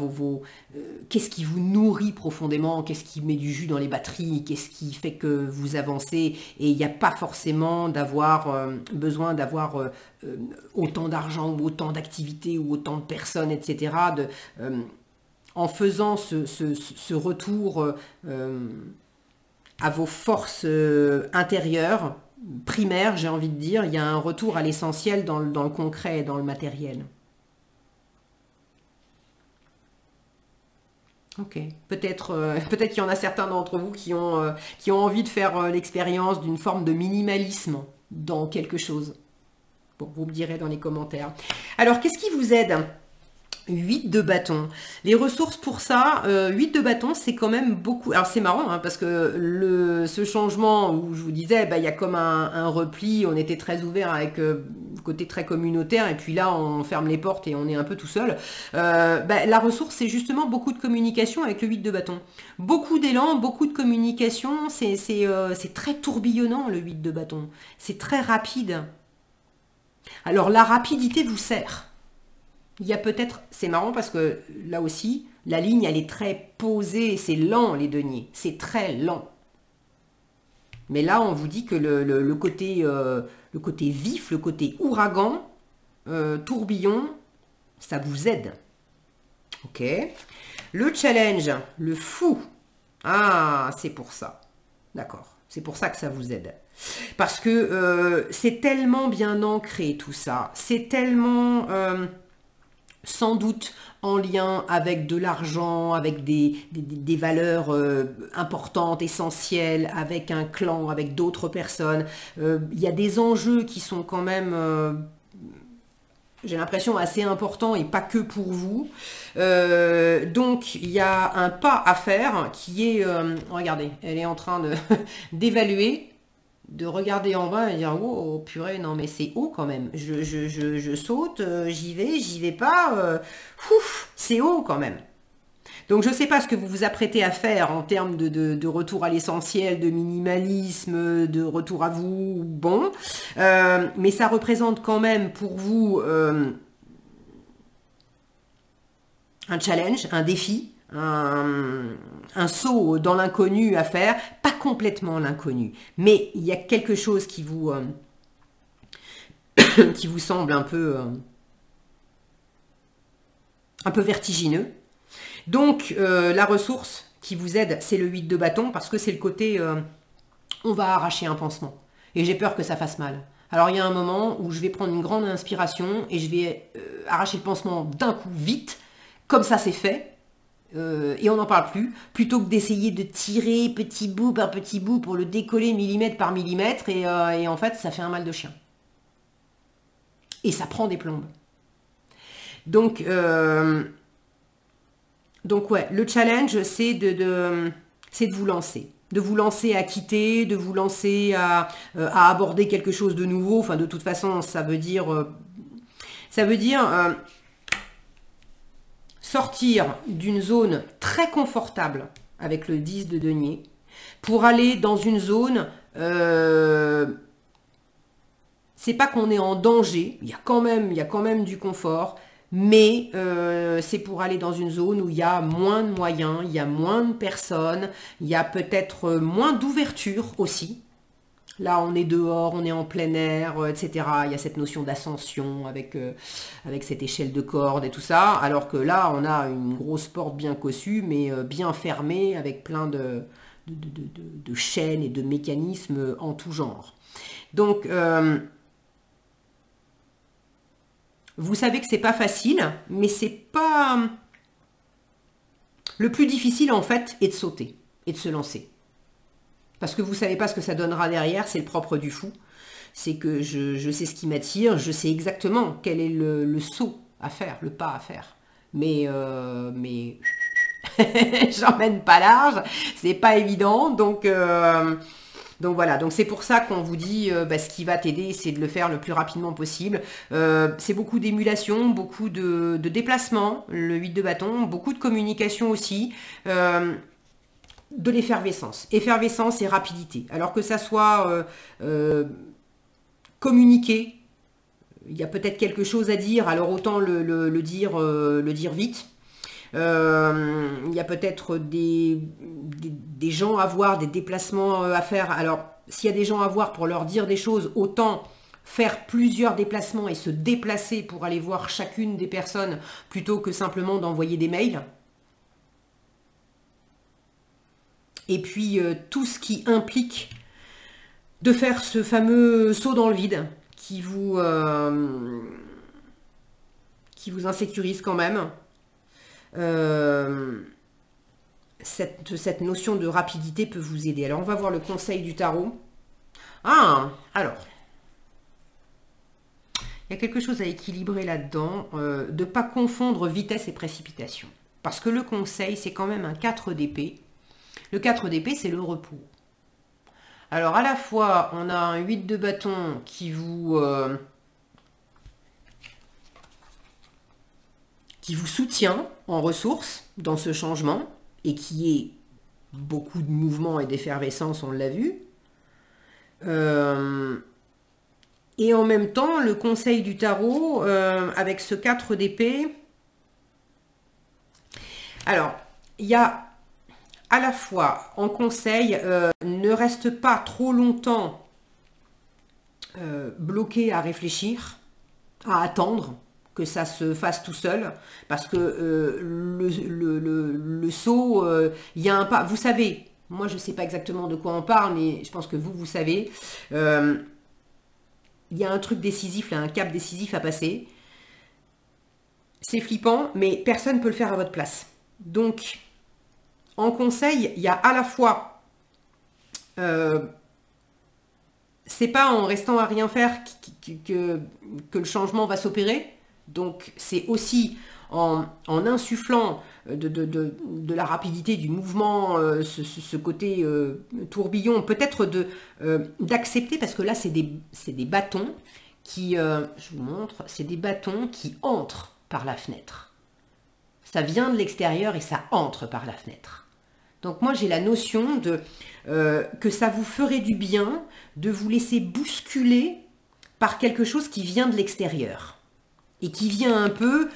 qu'est-ce qui vous nourrit profondément, qu'est-ce qui met du jus dans les batteries, qu'est-ce qui fait que vous avancez, et il n'y a pas forcément besoin d'avoir autant d'argent ou autant d'activités ou autant de personnes, etc. En faisant ce retour à vos forces intérieures, primaire, j'ai envie de dire, il y a un retour à l'essentiel dans le concret, dans le matériel. Ok, peut-être qu'il y en a certains d'entre vous qui ont envie de faire l'expérience d'une forme de minimalisme dans quelque chose. Bon, vous me direz dans les commentaires. Alors, qu'est-ce qui vous aide 8 de bâton. Les ressources pour ça, 8 de bâton, c'est quand même beaucoup. Alors c'est marrant, hein, parce que ce changement où je vous disais, bah, il y a comme un repli, on était très ouvert avec le côté très communautaire, et puis là on ferme les portes et on est un peu tout seul. Bah, la ressource, c'est justement beaucoup de communication avec le 8 de bâton. Beaucoup d'élan, beaucoup de communication, c'est très tourbillonnant le 8 de bâton. C'est très rapide. Alors la rapidité vous sert. Il y a peut-être, c'est marrant parce que là aussi, la ligne, elle est très posée, c'est lent les deniers, c'est très lent. Mais là, on vous dit que le côté vif, le côté ouragan, tourbillon, ça vous aide. Ok. Le challenge, le fou. Ah, c'est pour ça. D'accord. C'est pour ça que ça vous aide. Parce que c'est tellement bien ancré tout ça. C'est tellement... sans doute en lien avec de l'argent, avec des valeurs importantes, essentielles, avec un clan, avec d'autres personnes. Il y a des enjeux qui sont quand même, j'ai l'impression, assez importants et pas que pour vous. Donc, il y a un pas à faire qui est, regardez, elle est en train d'évaluer, de regarder en bas et dire oh purée, non mais c'est haut quand même, je saute, j'y vais pas, c'est haut quand même. Donc je ne sais pas ce que vous vous apprêtez à faire en termes de retour à l'essentiel, de minimalisme, de retour à vous, bon, mais ça représente quand même pour vous un challenge, un défi, un saut dans l'inconnu à faire, pas complètement l'inconnu, mais il y a quelque chose qui vous qui vous semble un peu vertigineux. Donc la ressource qui vous aide, c'est le 8 de bâton, parce que c'est le côté on va arracher un pansement et j'ai peur que ça fasse mal. Alors il y a un moment où je vais prendre une grande inspiration et je vais arracher le pansement d'un coup vite, comme ça c'est fait. Et on n'en parle plus, plutôt que d'essayer de tirer petit bout par petit bout pour le décoller millimètre par millimètre, et en fait ça fait un mal de chien. Et ça prend des plombes. Donc ouais, le challenge c'est de vous lancer. De vous lancer à quitter, de vous lancer à aborder quelque chose de nouveau. Enfin de toute façon ça veut dire sortir d'une zone très confortable avec le 10 de denier pour aller dans une zone, c'est pas qu'on est en danger, il y a quand même du confort, mais c'est pour aller dans une zone où il y a moins de moyens, il y a moins de personnes, il y a peut-être moins d'ouverture aussi. Là, on est dehors, on est en plein air, etc. Il y a cette notion d'ascension avec cette échelle de corde et tout ça. Alors que là, on a une grosse porte bien cossue, mais bien fermée, avec plein de chaînes et de mécanismes en tout genre. Donc, vous savez que c'est pas facile, mais c'est pas... Le plus difficile, en fait, est de sauter et de se lancer. Parce que vous ne savez pas ce que ça donnera derrière, c'est le propre du fou. C'est que je sais ce qui m'attire, je sais exactement quel est le saut à faire, le pas à faire. Mais j'emmène pas large, c'est pas évident. Donc voilà, donc c'est pour ça qu'on vous dit, ce qui va t'aider, c'est de le faire le plus rapidement possible. C'est beaucoup d'émulation, beaucoup de déplacements, le 8 de bâton, beaucoup de communication aussi. De l'effervescence. Effervescence et rapidité. Alors que ça soit communiqué, il y a peut-être quelque chose à dire, alors autant le dire vite. Il y a peut-être des gens à voir, des déplacements à faire. Alors, s'il y a des gens à voir pour leur dire des choses, autant faire plusieurs déplacements et se déplacer pour aller voir chacune des personnes plutôt que simplement d'envoyer des mails. Et puis tout ce qui implique de faire ce fameux saut dans le vide qui vous insécurise quand même. Cette notion de rapidité peut vous aider. Alors on va voir le conseil du tarot. Ah, alors. Il y a quelque chose à équilibrer là-dedans, de ne pas confondre vitesse et précipitation. Parce que le conseil, c'est quand même un 4 d'épée. Le 4 d'épée, c'est le repos. Alors à la fois, on a un 8 de bâton qui vous soutient en ressources dans ce changement et qui est beaucoup de mouvement et d'effervescence, on l'a vu. Et en même temps, le conseil du tarot, avec ce 4 d'épée, alors, il y a à la fois en conseil, ne reste pas trop longtemps bloqué à réfléchir, à attendre que ça se fasse tout seul, parce que le saut, il y a un pas, vous savez, moi je ne sais pas exactement de quoi on parle, mais je pense que vous savez, il y a un truc décisif, là, un cap décisif à passer. C'est flippant, mais personne ne peut le faire à votre place. Donc, en conseil, il y a à la fois, c'est pas en restant à rien faire que le changement va s'opérer. Donc, c'est aussi en insufflant de la rapidité du mouvement, ce côté tourbillon, peut-être d'accepter, parce que là, c'est des bâtons qui, je vous montre, c'est des bâtons qui entrent par la fenêtre. Ça vient de l'extérieur et ça entre par la fenêtre. Donc moi, j'ai la notion que ça vous ferait du bien de vous laisser bousculer par quelque chose qui vient de l'extérieur et qui vient un peu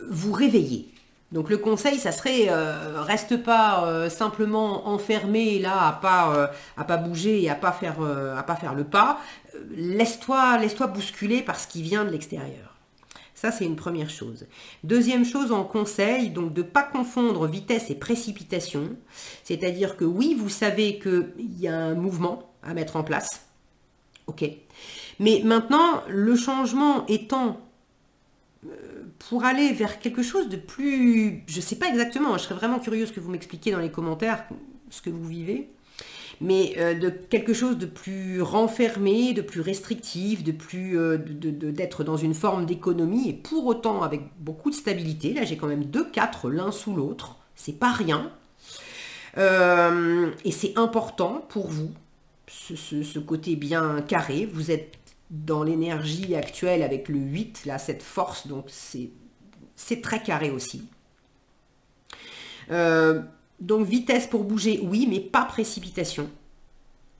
vous réveiller. Donc le conseil, ça serait, reste pas simplement enfermé là à pas bouger et à pas faire le pas. Laisse-toi bousculer par ce qui vient de l'extérieur. Ça, c'est une première chose. Deuxième chose en conseil, donc de ne pas confondre vitesse et précipitation. C'est-à-dire que oui, vous savez qu'il y a un mouvement à mettre en place. Ok. Mais maintenant, le changement étant pour aller vers quelque chose de plus... Je ne sais pas exactement, je serais vraiment curieuse que vous m'expliquiez dans les commentaires ce que vous vivez. Mais de quelque chose de plus renfermé, de plus restrictif, d'être dans une forme d'économie, et pour autant avec beaucoup de stabilité. Là, j'ai quand même 2 4 l'un sous l'autre, c'est pas rien. Et c'est important pour vous, ce côté bien carré. Vous êtes dans l'énergie actuelle avec le 8, là, cette force, donc c'est très carré aussi. Donc vitesse pour bouger, oui, mais pas précipitation.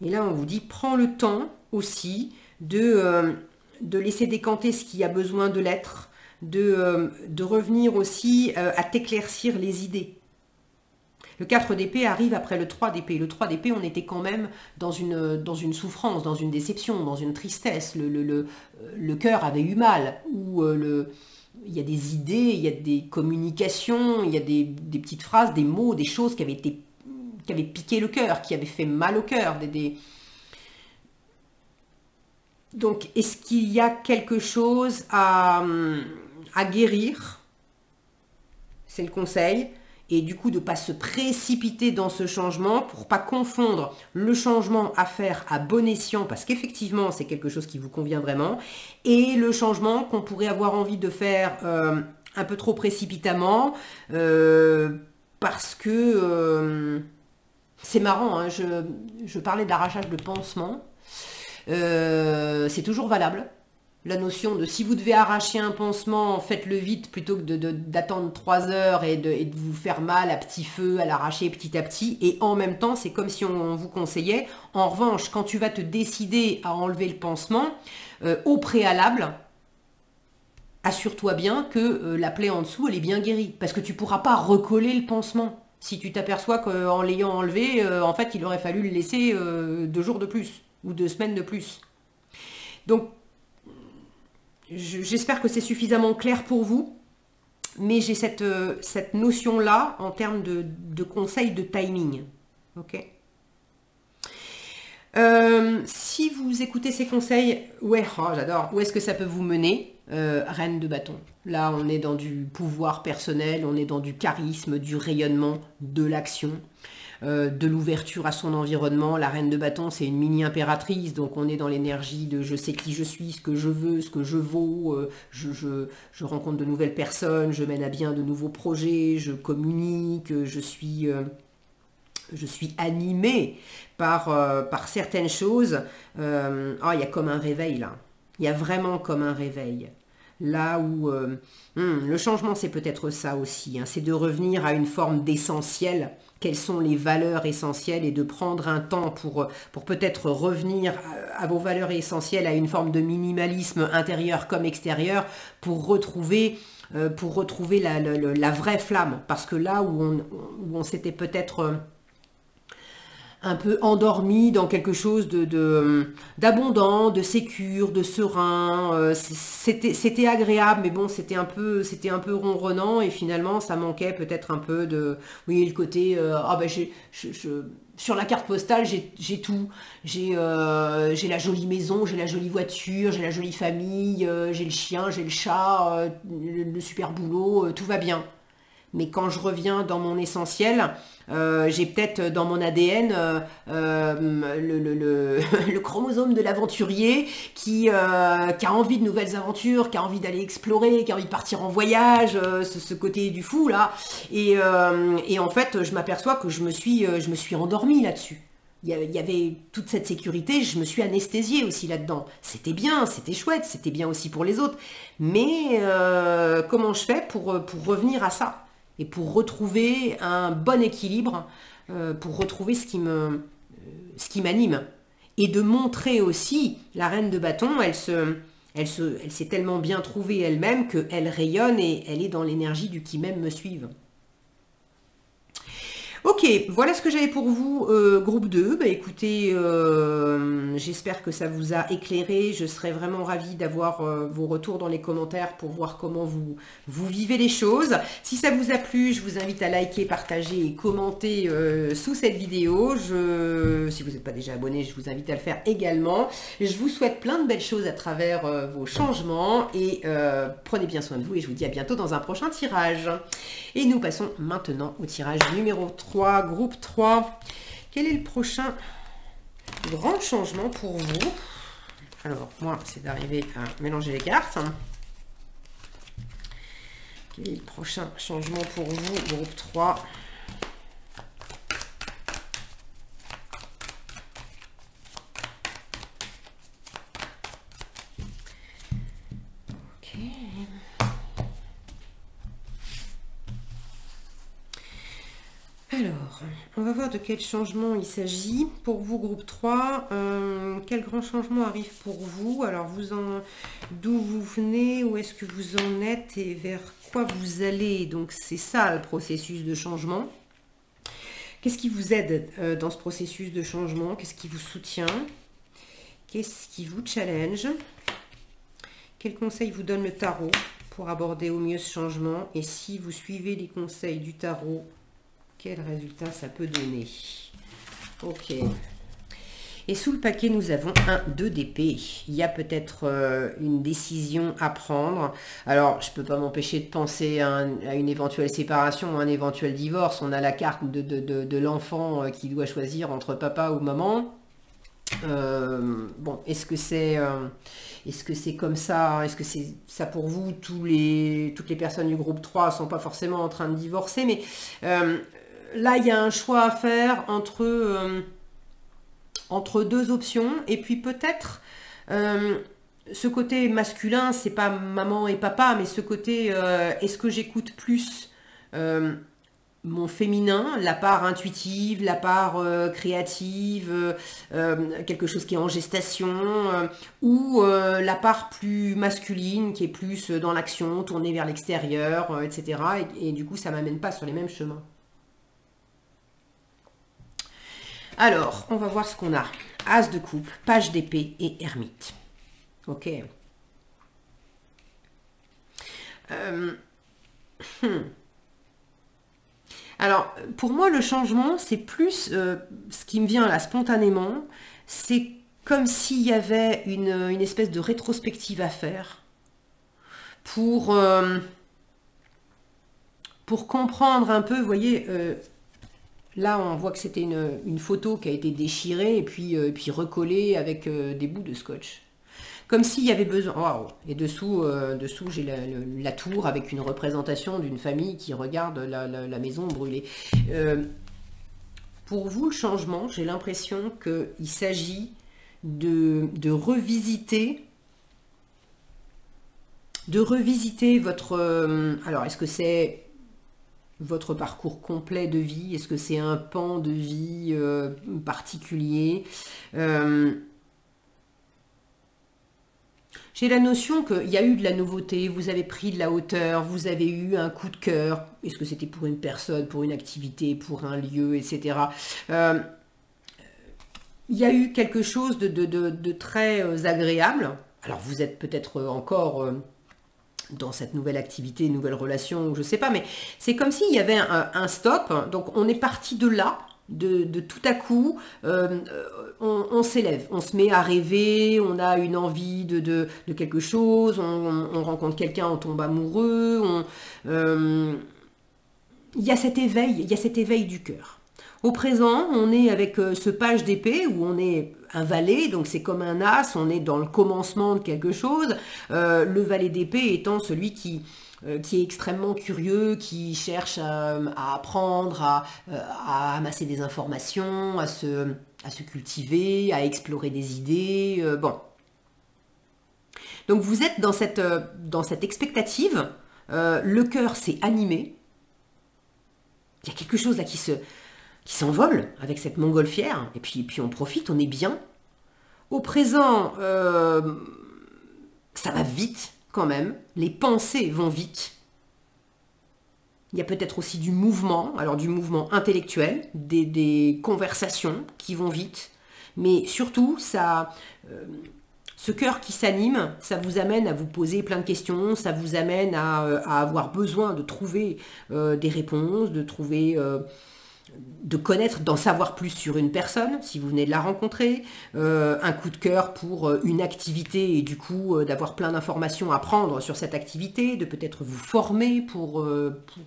Et là, on vous dit, prends le temps aussi de laisser décanter ce qui a besoin de l'être, de revenir aussi à t'éclaircir les idées. Le 4 d'épée arrive après le 3 d'épée. Le 3 d'épée, on était quand même dans une souffrance, dans une déception, dans une tristesse. Le cœur avait eu mal, ou il y a des idées, il y a des communications, il y a des petites phrases, des mots, des choses qui avaient piqué le cœur, qui avaient fait mal au cœur. Donc, est-ce qu'il y a quelque chose à guérir? C'est le conseil. Et du coup, de ne pas se précipiter dans ce changement pour ne pas confondre le changement à faire à bon escient, parce qu'effectivement, c'est quelque chose qui vous convient vraiment, et le changement qu'on pourrait avoir envie de faire un peu trop précipitamment, parce que c'est marrant, hein, je parlais d'arrachage de pansement, c'est toujours valable. La notion de si vous devez arracher un pansement, faites-le vite plutôt que d'attendre 3 heures et de vous faire mal à petit feu, à l'arracher petit à petit. Et en même temps, c'est comme si on vous conseillait. En revanche, quand tu vas te décider à enlever le pansement, au préalable, assure-toi bien que la plaie en dessous, elle est bien guérie. Parce que tu ne pourras pas recoller le pansement. Si tu t'aperçois qu'en l'ayant enlevé, en fait, il aurait fallu le laisser 2 jours de plus ou 2 semaines de plus. Donc, j'espère que c'est suffisamment clair pour vous, mais j'ai cette notion-là en termes de conseils de timing. Ok. Si vous écoutez ces conseils, ouais, oh, j'adore. Où est-ce que ça peut vous mener? Reine de bâton. Là, on est dans du pouvoir personnel, on est dans du charisme, du rayonnement, de l'action. de l'ouverture à son environnement. La reine de bâton, c'est une mini impératrice, donc on est dans l'énergie de je sais qui je suis, ce que je veux, ce que je vaux, je rencontre de nouvelles personnes, je mène à bien de nouveaux projets, je communique, je suis animée par certaines choses. Il y a comme un réveil là. Il y a vraiment comme un réveil. Là où le changement, c'est peut-être ça aussi. Hein, c'est de revenir à une forme d'essentiel. Quelles sont les valeurs essentielles et de prendre un temps pour peut-être revenir à vos valeurs essentielles, à une forme de minimalisme intérieur comme extérieur pour retrouver la vraie flamme. Parce que là où on s'était peut-être un peu endormi dans quelque chose d'abondant, de sécure, de serein. C'était agréable, mais bon, c'était un peu ronronnant et finalement, ça manquait peut-être un peu de, oui, le côté, sur la carte postale, j'ai tout. J'ai la jolie maison, j'ai la jolie voiture, j'ai la jolie famille, j'ai le chien, j'ai le chat, le super boulot, tout va bien. Mais quand je reviens dans mon essentiel, j'ai peut-être dans mon ADN le chromosome de l'aventurier qui a envie de nouvelles aventures, qui a envie d'aller explorer, qui a envie de partir en voyage, ce côté du fou là. Et en fait, je m'aperçois que je me suis endormie là-dessus. Il y avait toute cette sécurité, je me suis anesthésiée aussi là-dedans. C'était bien, c'était chouette, c'était bien aussi pour les autres. Mais comment je fais pour revenir à ça ? Et pour retrouver un bon équilibre, pour retrouver ce qui m'anime. Et de montrer aussi, la reine de bâton, elle s'est tellement bien trouvée elle-même qu'elle rayonne et elle est dans l'énergie du qui m'aime me suive. Ok, voilà ce que j'avais pour vous, groupe 2. Bah, écoutez, j'espère que ça vous a éclairé. Je serais vraiment ravie d'avoir vos retours dans les commentaires pour voir comment vous vivez les choses. Si ça vous a plu, je vous invite à liker, partager et commenter sous cette vidéo. Si vous n'êtes pas déjà abonné, je vous invite à le faire également. Je vous souhaite plein de belles choses à travers vos changements et prenez bien soin de vous et je vous dis à bientôt dans un prochain tirage. Et nous passons maintenant au tirage numéro 3, groupe 3. Quel est le prochain grand changement pour vous? Alors, moi, c'est d'arriver à mélanger les cartes. Quel est le prochain changement pour vous, groupe 3? Ok. Alors, on va voir de quel changement il s'agit. Pour vous, groupe 3, quel grand changement arrive pour vous? Alors, d'où vous venez, où est-ce que vous en êtes et vers quoi vous allez? Donc, c'est ça le processus de changement. Qu'est-ce qui vous aide dans ce processus de changement? Qu'est-ce qui vous soutient? Qu'est-ce qui vous challenge? Quels conseils vous donne le tarot pour aborder au mieux ce changement? Et si vous suivez les conseils du tarot, quel résultat ça peut donner? Ok. Et sous le paquet, nous avons un 2 d'épée. Il y a peut-être une décision à prendre. Alors, je ne peux pas m'empêcher de penser à une éventuelle séparation, un éventuel divorce. On a la carte de l'enfant qui doit choisir entre papa ou maman. Bon, est-ce que c'est comme ça? Est-ce que c'est ça pour vous? Toutes les personnes du groupe 3 ne sont pas forcément en train de divorcer, mais là, il y a un choix à faire entre deux options. Et puis peut-être, ce côté masculin, c'est pas maman et papa, mais ce côté, est-ce que j'écoute plus mon féminin, la part intuitive, la part créative, quelque chose qui est en gestation, ou la part plus masculine, qui est plus dans l'action, tournée vers l'extérieur, etc. Et du coup, ça ne m'amène pas sur les mêmes chemins. Alors, on va voir ce qu'on a. As de coupe, page d'épée et ermite. Ok. Alors, pour moi, le changement, c'est plus ce qui me vient là spontanément. C'est comme s'il y avait une espèce de rétrospective à faire pour comprendre un peu, vous voyez, Là, on voit que c'était une photo qui a été déchirée et puis recollée avec des bouts de scotch. Comme s'il y avait besoin... Waouh. Et dessous, j'ai la tour avec une représentation d'une famille qui regarde la maison brûlée. Pour vous, le changement, j'ai l'impression qu'il s'agit de revisiter votre... alors, est-ce que c'est votre parcours complet de vie? Est-ce que c'est un pan de vie particulier? J'ai la notion qu'il y a eu de la nouveauté, vous avez pris de la hauteur, vous avez eu un coup de cœur. Est-ce que c'était pour une personne, pour une activité, pour un lieu, etc. Il y a eu quelque chose de très agréable. Alors vous êtes peut-être encore dans cette nouvelle activité, nouvelle relation, je ne sais pas, mais c'est comme s'il y avait un stop. Donc on est parti de là. De tout à coup, on s'élève, on se met à rêver, on a une envie de quelque chose, on rencontre quelqu'un, on tombe amoureux, il y a cet éveil du cœur. Au présent, on est avec ce page d'épée où on est un valet, donc c'est comme un as, on est dans le commencement de quelque chose. Le valet d'épée étant celui qui est extrêmement curieux, qui cherche à apprendre, à amasser des informations, à se cultiver, à explorer des idées. Bon. Donc vous êtes dans cette expectative, le cœur s'est animé, il y a quelque chose là qui s'envole avec cette montgolfière, et puis on profite, on est bien. Au présent, ça va vite quand même, les pensées vont vite. Il y a peut-être aussi du mouvement, alors du mouvement intellectuel, des conversations qui vont vite, mais surtout, ce cœur qui s'anime, ça vous amène à vous poser plein de questions, ça vous amène à avoir besoin de trouver des réponses, de connaître, d'en savoir plus sur une personne, si vous venez de la rencontrer, un coup de cœur pour une activité et du coup d'avoir plein d'informations à prendre sur cette activité, de peut-être vous former pour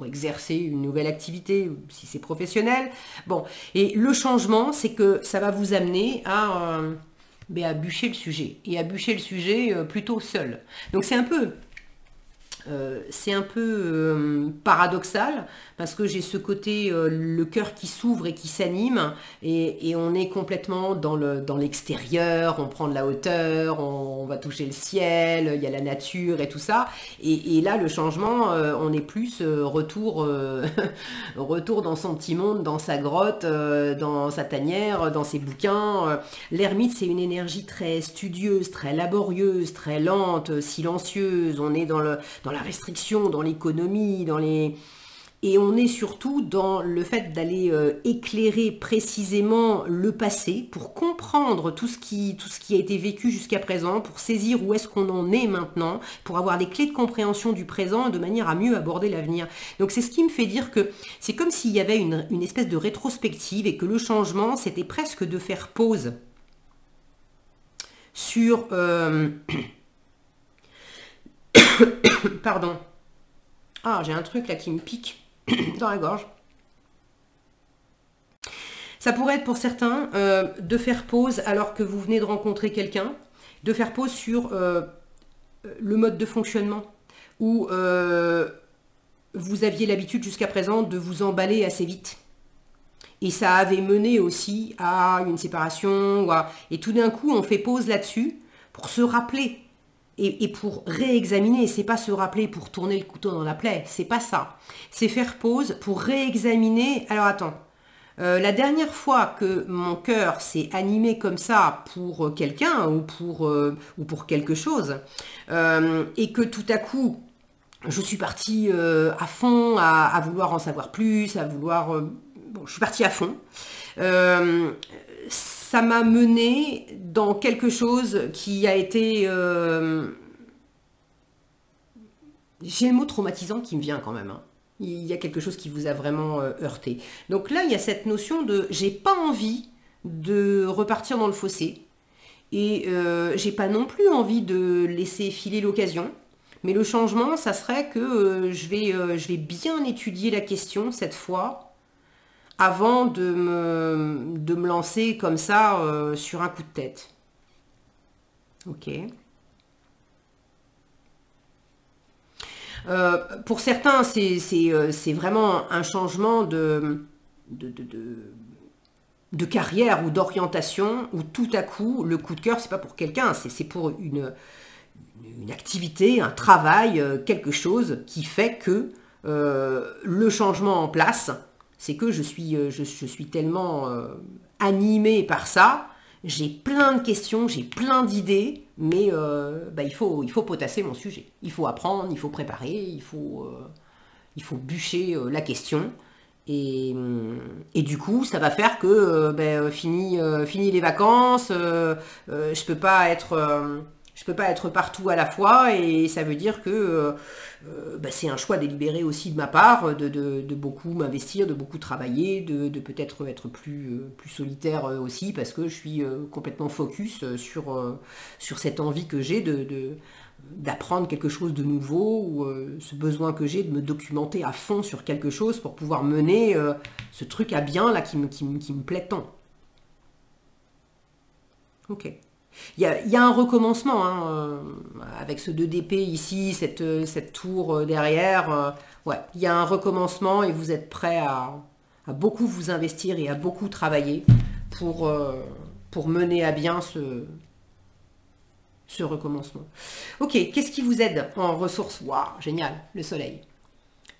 exercer une nouvelle activité, si c'est professionnel. Bon, et le changement, c'est que ça va vous amener à bûcher le sujet, et à bûcher le sujet plutôt seul. Donc c'est un peu paradoxal, parce que j'ai ce côté, le cœur qui s'ouvre et qui s'anime, et on est complètement dans l'extérieur, on prend de la hauteur, on va toucher le ciel, il y a la nature et tout ça, et là le changement, on est plus retour dans son petit monde, dans sa grotte, dans sa tanière, dans ses bouquins. L'ermite, c'est une énergie très studieuse, très laborieuse, très lente, silencieuse, on est dans la restriction, dans l'économie, et on est surtout dans le fait d'aller éclairer précisément le passé pour comprendre tout ce qui a été vécu jusqu'à présent, pour saisir où est-ce qu'on en est maintenant, pour avoir des clés de compréhension du présent de manière à mieux aborder l'avenir. Donc c'est ce qui me fait dire que c'est comme s'il y avait une espèce de rétrospective, et que le changement, c'était presque de faire pause sur... Pardon. Ah, j'ai un truc là qui me pique dans la gorge. Ça pourrait être pour certains de faire pause alors que vous venez de rencontrer quelqu'un, de faire pause sur le mode de fonctionnement où vous aviez l'habitude jusqu'à présent de vous emballer assez vite. Et ça avait mené aussi à une séparation. Et tout d'un coup, on fait pause là-dessus pour se rappeler. Et pour réexaminer, c'est pas se rappeler pour tourner le couteau dans la plaie, c'est pas ça. C'est faire pause pour réexaminer. Alors attends, la dernière fois que mon cœur s'est animé comme ça pour quelqu'un ou pour quelque chose, et que tout à coup, je suis partie à fond, à vouloir en savoir plus, à vouloir... bon, je suis partie à fond. Ça m'a mené dans quelque chose qui a été... j'ai le mot traumatisant qui me vient quand même. Hein. Il y a quelque chose qui vous a vraiment heurté. Donc là, il y a cette notion de... j'ai pas envie de repartir dans le fossé. Et j'ai pas non plus envie de laisser filer l'occasion. Mais le changement, ça serait que je vais bien étudier la question cette fois, avant de me lancer comme ça sur un coup de tête. Ok. Pour certains, c'est vraiment un changement de carrière ou d'orientation où tout à coup, le coup de cœur, c'est pas pour quelqu'un, c'est pour une activité, un travail, quelque chose qui fait que le changement en place, c'est que je suis tellement animée par ça, j'ai plein de questions, j'ai plein d'idées, mais il faut potasser mon sujet. Il faut apprendre, il faut préparer, il faut bûcher la question. Et du coup, ça va faire que fini les vacances, je peux pas être partout à la fois, et ça veut dire que c'est un choix délibéré aussi de ma part de beaucoup m'investir, de beaucoup travailler, de peut-être être plus solitaire aussi, parce que je suis complètement focus sur cette envie que j'ai d'apprendre quelque chose de nouveau, ou ce besoin que j'ai de me documenter à fond sur quelque chose pour pouvoir mener ce truc à bien là qui me plaît tant. Ok. Il y a un recommencement hein, avec ce 2 d'épée ici, cette tour derrière. Ouais, il y a un recommencement et vous êtes prêt à beaucoup vous investir et à beaucoup travailler pour mener à bien ce recommencement. Ok, qu'est-ce qui vous aide en ressources? Waouh, génial, le soleil.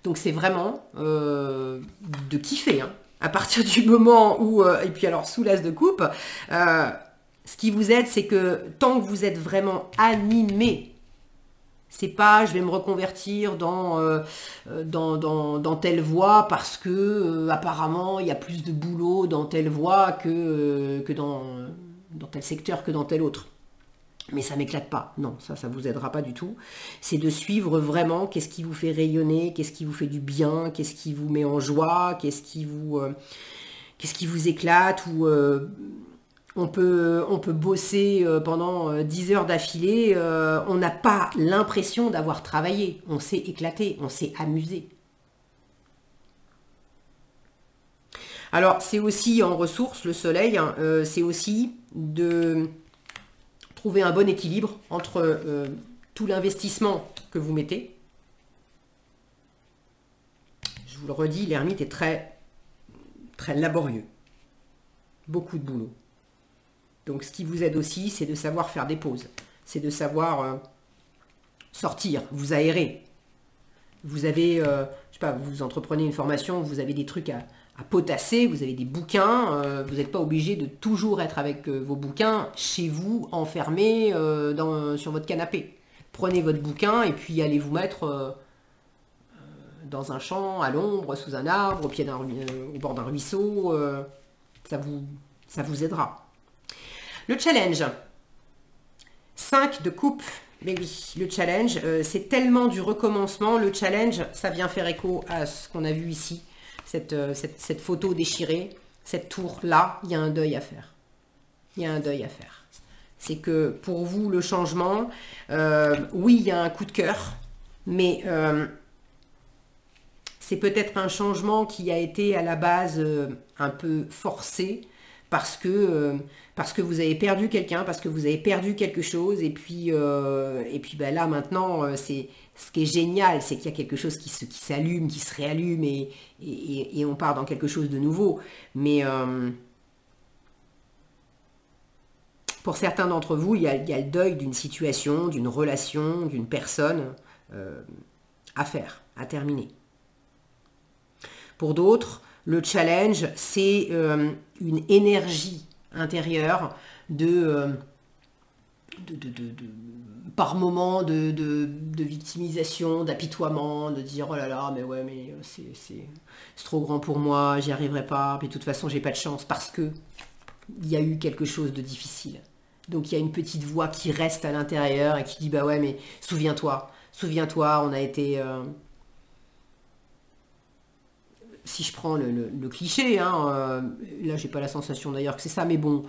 Donc c'est vraiment de kiffer. Hein. À partir du moment où, et puis alors sous l'as de coupe, ce qui vous aide, c'est que tant que vous êtes vraiment animé, c'est pas je vais me reconvertir dans telle voie parce que apparemment il y a plus de boulot dans telle voie que dans tel secteur que dans tel autre. Mais ça m'éclate pas. Non, ça vous aidera pas du tout. C'est de suivre vraiment qu'est-ce qui vous fait rayonner, qu'est-ce qui vous fait du bien, qu'est-ce qui vous met en joie, qu'est-ce qui vous éclate, ou on peut bosser pendant 10 heures d'affilée, on n'a pas l'impression d'avoir travaillé, on s'est éclaté, on s'est amusé. Alors c'est aussi en ressources, le soleil, hein, c'est aussi de trouver un bon équilibre entre tout l'investissement que vous mettez. Je vous le redis, l'ermite est très, très laborieux. Beaucoup de boulot. Donc ce qui vous aide aussi, c'est de savoir faire des pauses. C'est de savoir sortir, vous aérer. Vous avez, je sais pas, vous entreprenez une formation, vous avez des trucs à potasser, vous avez des bouquins, vous n'êtes pas obligé de toujours être avec vos bouquins chez vous, enfermés sur votre canapé. Prenez votre bouquin et puis allez vous mettre dans un champ, à l'ombre, sous un arbre, au bord d'un ruisseau, ça vous aidera. Le challenge, 5 de coupe, mais oui, le challenge, c'est tellement du recommencement. Le challenge, ça vient faire écho à ce qu'on a vu ici, cette photo déchirée, cette tour-là, il y a un deuil à faire. Il y a un deuil à faire. C'est que pour vous, le changement, oui, il y a un coup de cœur, mais c'est peut-être un changement qui a été à la base un peu forcé, parce que vous avez perdu quelqu'un, parce que vous avez perdu quelque chose, et puis là maintenant, ce qui est génial, c'est qu'il y a quelque chose qui s'allume, qui se réallume, et on part dans quelque chose de nouveau. Mais pour certains d'entre vous, il y a le deuil d'une situation, d'une relation, d'une personne à faire, à terminer. Pour d'autres, le challenge, c'est une énergie intérieure par moment de victimisation, d'apitoiement, de dire oh là là, mais ouais, mais c'est trop grand pour moi, j'y arriverai pas, puis de toute façon, j'ai pas de chance parce que il y a eu quelque chose de difficile. Donc il y a une petite voix qui reste à l'intérieur et qui dit bah ouais, mais souviens-toi, on a été si je prends le cliché, hein, là j'ai pas la sensation d'ailleurs que c'est ça, mais bon,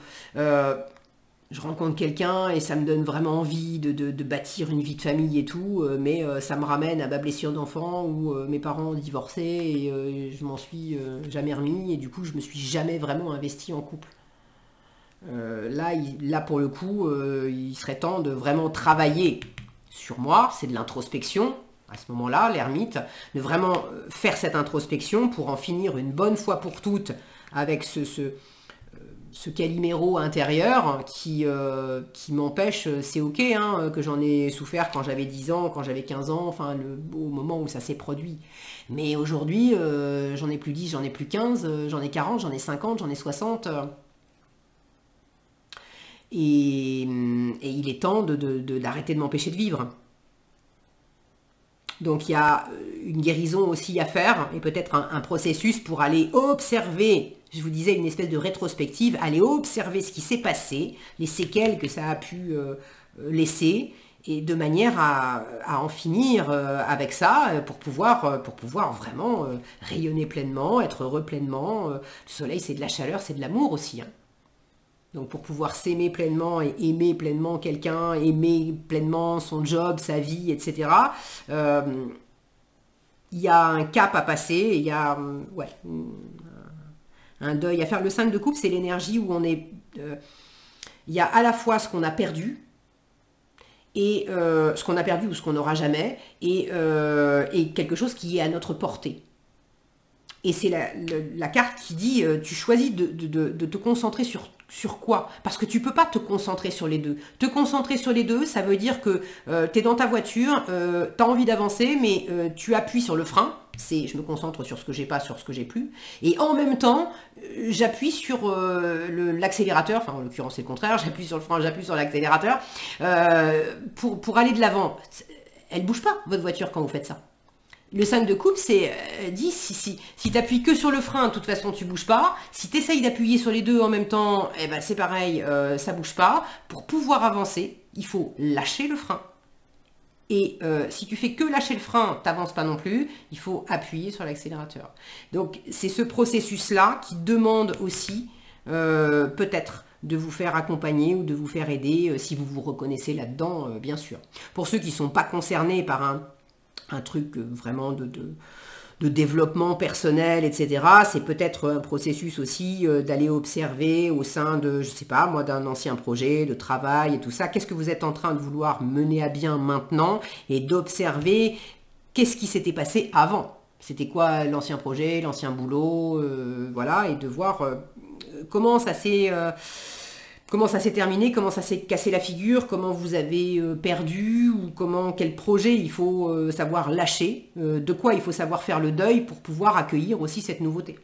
je rencontre quelqu'un et ça me donne vraiment envie de bâtir une vie de famille et tout, mais ça me ramène à ma blessure d'enfant où mes parents ont divorcé et je m'en suis jamais remis et du coup je me suis jamais vraiment investi en couple. Là pour le coup, il serait temps de vraiment travailler sur moi, c'est de l'introspection. À ce moment-là, l'ermite, de vraiment faire cette introspection pour en finir une bonne fois pour toutes avec ce caliméro intérieur qui m'empêche, c'est ok, hein, que j'en ai souffert quand j'avais 10 ans, quand j'avais 15 ans, enfin au moment où ça s'est produit. Mais aujourd'hui, j'en ai plus 10, j'en ai plus 15, j'en ai 40, j'en ai 50, j'en ai 60. Et il est temps d'arrêter de m'empêcher de vivre. Donc il y a une guérison aussi à faire et peut-être un processus pour aller observer, je vous disais une espèce de rétrospective, aller observer ce qui s'est passé, les séquelles que ça a pu laisser et de manière à en finir avec ça pour pouvoir vraiment rayonner pleinement, être heureux pleinement. Le soleil c'est de la chaleur, c'est de l'amour aussi, hein. Donc pour pouvoir s'aimer pleinement et aimer pleinement quelqu'un, aimer pleinement son job, sa vie, etc., il y a un cap à passer, il y a un deuil à faire. Le 5 de coupe, c'est l'énergie où on est... il y a à la fois ce qu'on a perdu, et ce qu'on a perdu ou ce qu'on n'aura jamais, et quelque chose qui est à notre portée. Et c'est la carte qui dit, tu choisis de te concentrer sur quoi? Parce que tu peux pas te concentrer sur les deux. Te concentrer sur les deux, ça veut dire que tu es dans ta voiture, tu as envie d'avancer, mais tu appuies sur le frein. C'est je me concentre sur ce que j'ai pas, sur ce que j'ai plus. Et en même temps, j'appuie sur l'accélérateur, enfin en l'occurrence c'est le contraire, j'appuie sur le frein, j'appuie sur l'accélérateur, pour aller de l'avant. Elle bouge pas, votre voiture, quand vous faites ça. Le 5 de coupe, c'est dit, si tu appuies que sur le frein, de toute façon, tu bouges pas. Si tu essayes d'appuyer sur les deux en même temps, eh ben, c'est pareil, ça bouge pas. Pour pouvoir avancer, il faut lâcher le frein. Et si tu fais que lâcher le frein, tu n'avances pas non plus, il faut appuyer sur l'accélérateur. Donc, c'est ce processus-là qui demande aussi, peut-être, de vous faire accompagner ou de vous faire aider, si vous vous reconnaissez là-dedans, bien sûr. Pour ceux qui ne sont pas concernés par un truc vraiment de développement personnel, etc. C'est peut-être un processus aussi d'aller observer au sein de, je sais pas, moi, d'un ancien projet, de travail et tout ça. Qu'est-ce que vous êtes en train de vouloir mener à bien maintenant et d'observer qu'est-ce qui s'était passé avant. C'était quoi l'ancien projet, l'ancien boulot, voilà, et de voir comment ça s'est terminé, comment ça s'est cassé la figure, comment vous avez perdu, ou quel projet il faut savoir lâcher, de quoi il faut savoir faire le deuil pour pouvoir accueillir aussi cette nouveauté.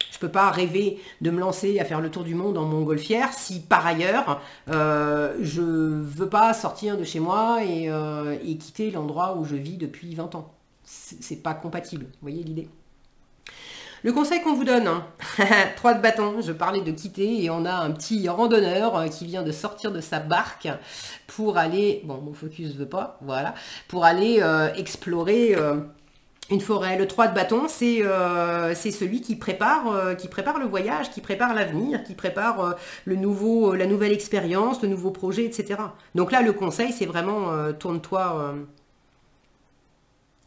Je ne peux pas rêver de me lancer à faire le tour du monde en montgolfière si par ailleurs je ne veux pas sortir de chez moi et quitter l'endroit où je vis depuis 20 ans. C'est pas compatible, vous voyez l'idée? Le conseil qu'on vous donne, hein, 3 de bâton, je parlais de quitter et on a un petit randonneur qui vient de sortir de sa barque pour aller, bon mon focus veut pas, voilà, pour aller explorer une forêt. Le 3 de bâton, c'est celui qui prépare le voyage, qui prépare l'avenir, qui prépare la nouvelle expérience, le nouveau projet, etc. Donc là, le conseil, c'est vraiment tourne-toi.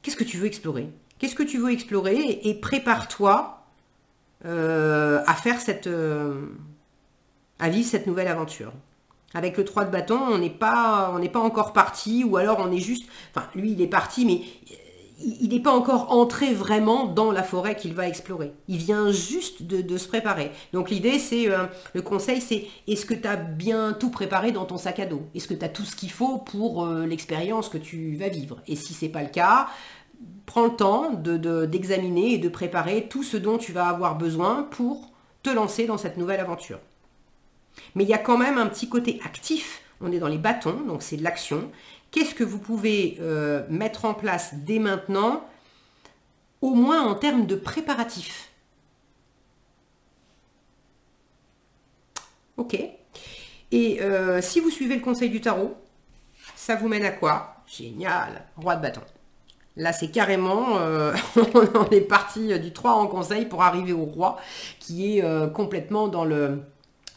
Qu'est-ce que tu veux explorer? Qu'est-ce que tu veux explorer? Et prépare-toi à faire à vivre cette nouvelle aventure. Avec le 3 de bâton, on n'est pas encore parti, ou alors on est juste... Enfin, lui, il est parti, mais il n'est pas encore entré vraiment dans la forêt qu'il va explorer. Il vient juste de se préparer. Donc l'idée, c'est... le conseil, c'est est-ce que tu as bien tout préparé dans ton sac à dos? Est-ce que tu as tout ce qu'il faut pour l'expérience que tu vas vivre? Et si ce n'est pas le cas... Prends le temps d'examiner et de préparer tout ce dont tu vas avoir besoin pour te lancer dans cette nouvelle aventure. Mais il y a quand même un petit côté actif. On est dans les bâtons, donc c'est de l'action. Qu'est-ce que vous pouvez mettre en place dès maintenant, au moins en termes de préparatifs? Ok. Et si vous suivez le conseil du tarot, ça vous mène à quoi? Génial, roi de bâton. Là, c'est carrément, on est parti du 3 en conseil pour arriver au roi, qui est complètement dans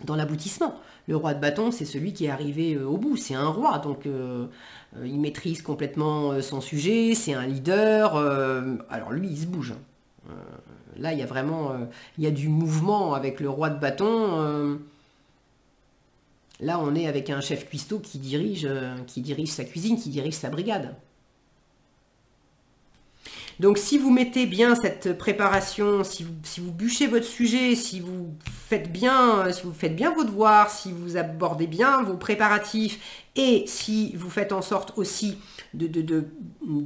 dans l'aboutissement. Le roi de bâton, c'est celui qui est arrivé au bout, c'est un roi, donc il maîtrise complètement son sujet, c'est un leader, alors lui, il se bouge. Là, il y a vraiment il y a du mouvement avec le roi de bâton. Là, on est avec un chef cuistot qui dirige sa cuisine, qui dirige sa brigade. Donc, si vous mettez bien cette préparation, si vous bûchez votre sujet, si vous faites bien vos devoirs, si vous abordez bien vos préparatifs et si vous faites en sorte aussi de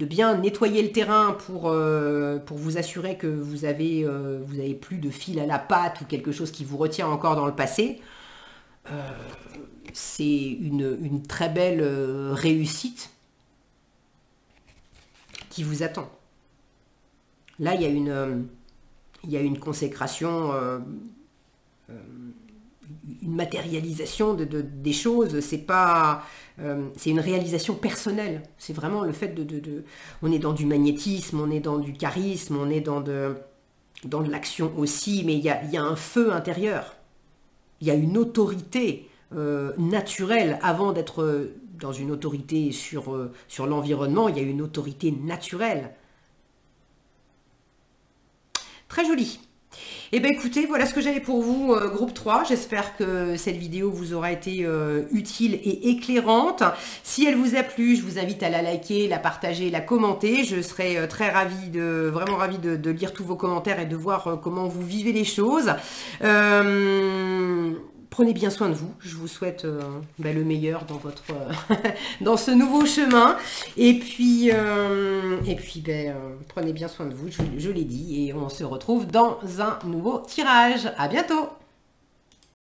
bien nettoyer le terrain pour vous assurer que vous avez plus de fil à la patte ou quelque chose qui vous retient encore dans le passé, c'est une très belle réussite qui vous attend. Là, il y a une consécration, une matérialisation des choses. C'est une réalisation personnelle. C'est vraiment le fait on est dans du magnétisme, on est dans du charisme, on est dans de l'action aussi, mais il y a un feu intérieur. Il y a une autorité naturelle avant d'être dans une autorité sur l'environnement. Il y a une autorité naturelle. Très joli. Eh bien écoutez, voilà ce que j'avais pour vous, groupe 3. J'espère que cette vidéo vous aura été utile et éclairante. Si elle vous a plu, je vous invite à la liker, la partager, la commenter. Je serai très vraiment ravie de lire tous vos commentaires et de voir comment vous vivez les choses. Prenez bien soin de vous. Je vous souhaite le meilleur dans dans ce nouveau chemin. Et puis prenez bien soin de vous, je l'ai dit. Et on se retrouve dans un nouveau tirage. À bientôt!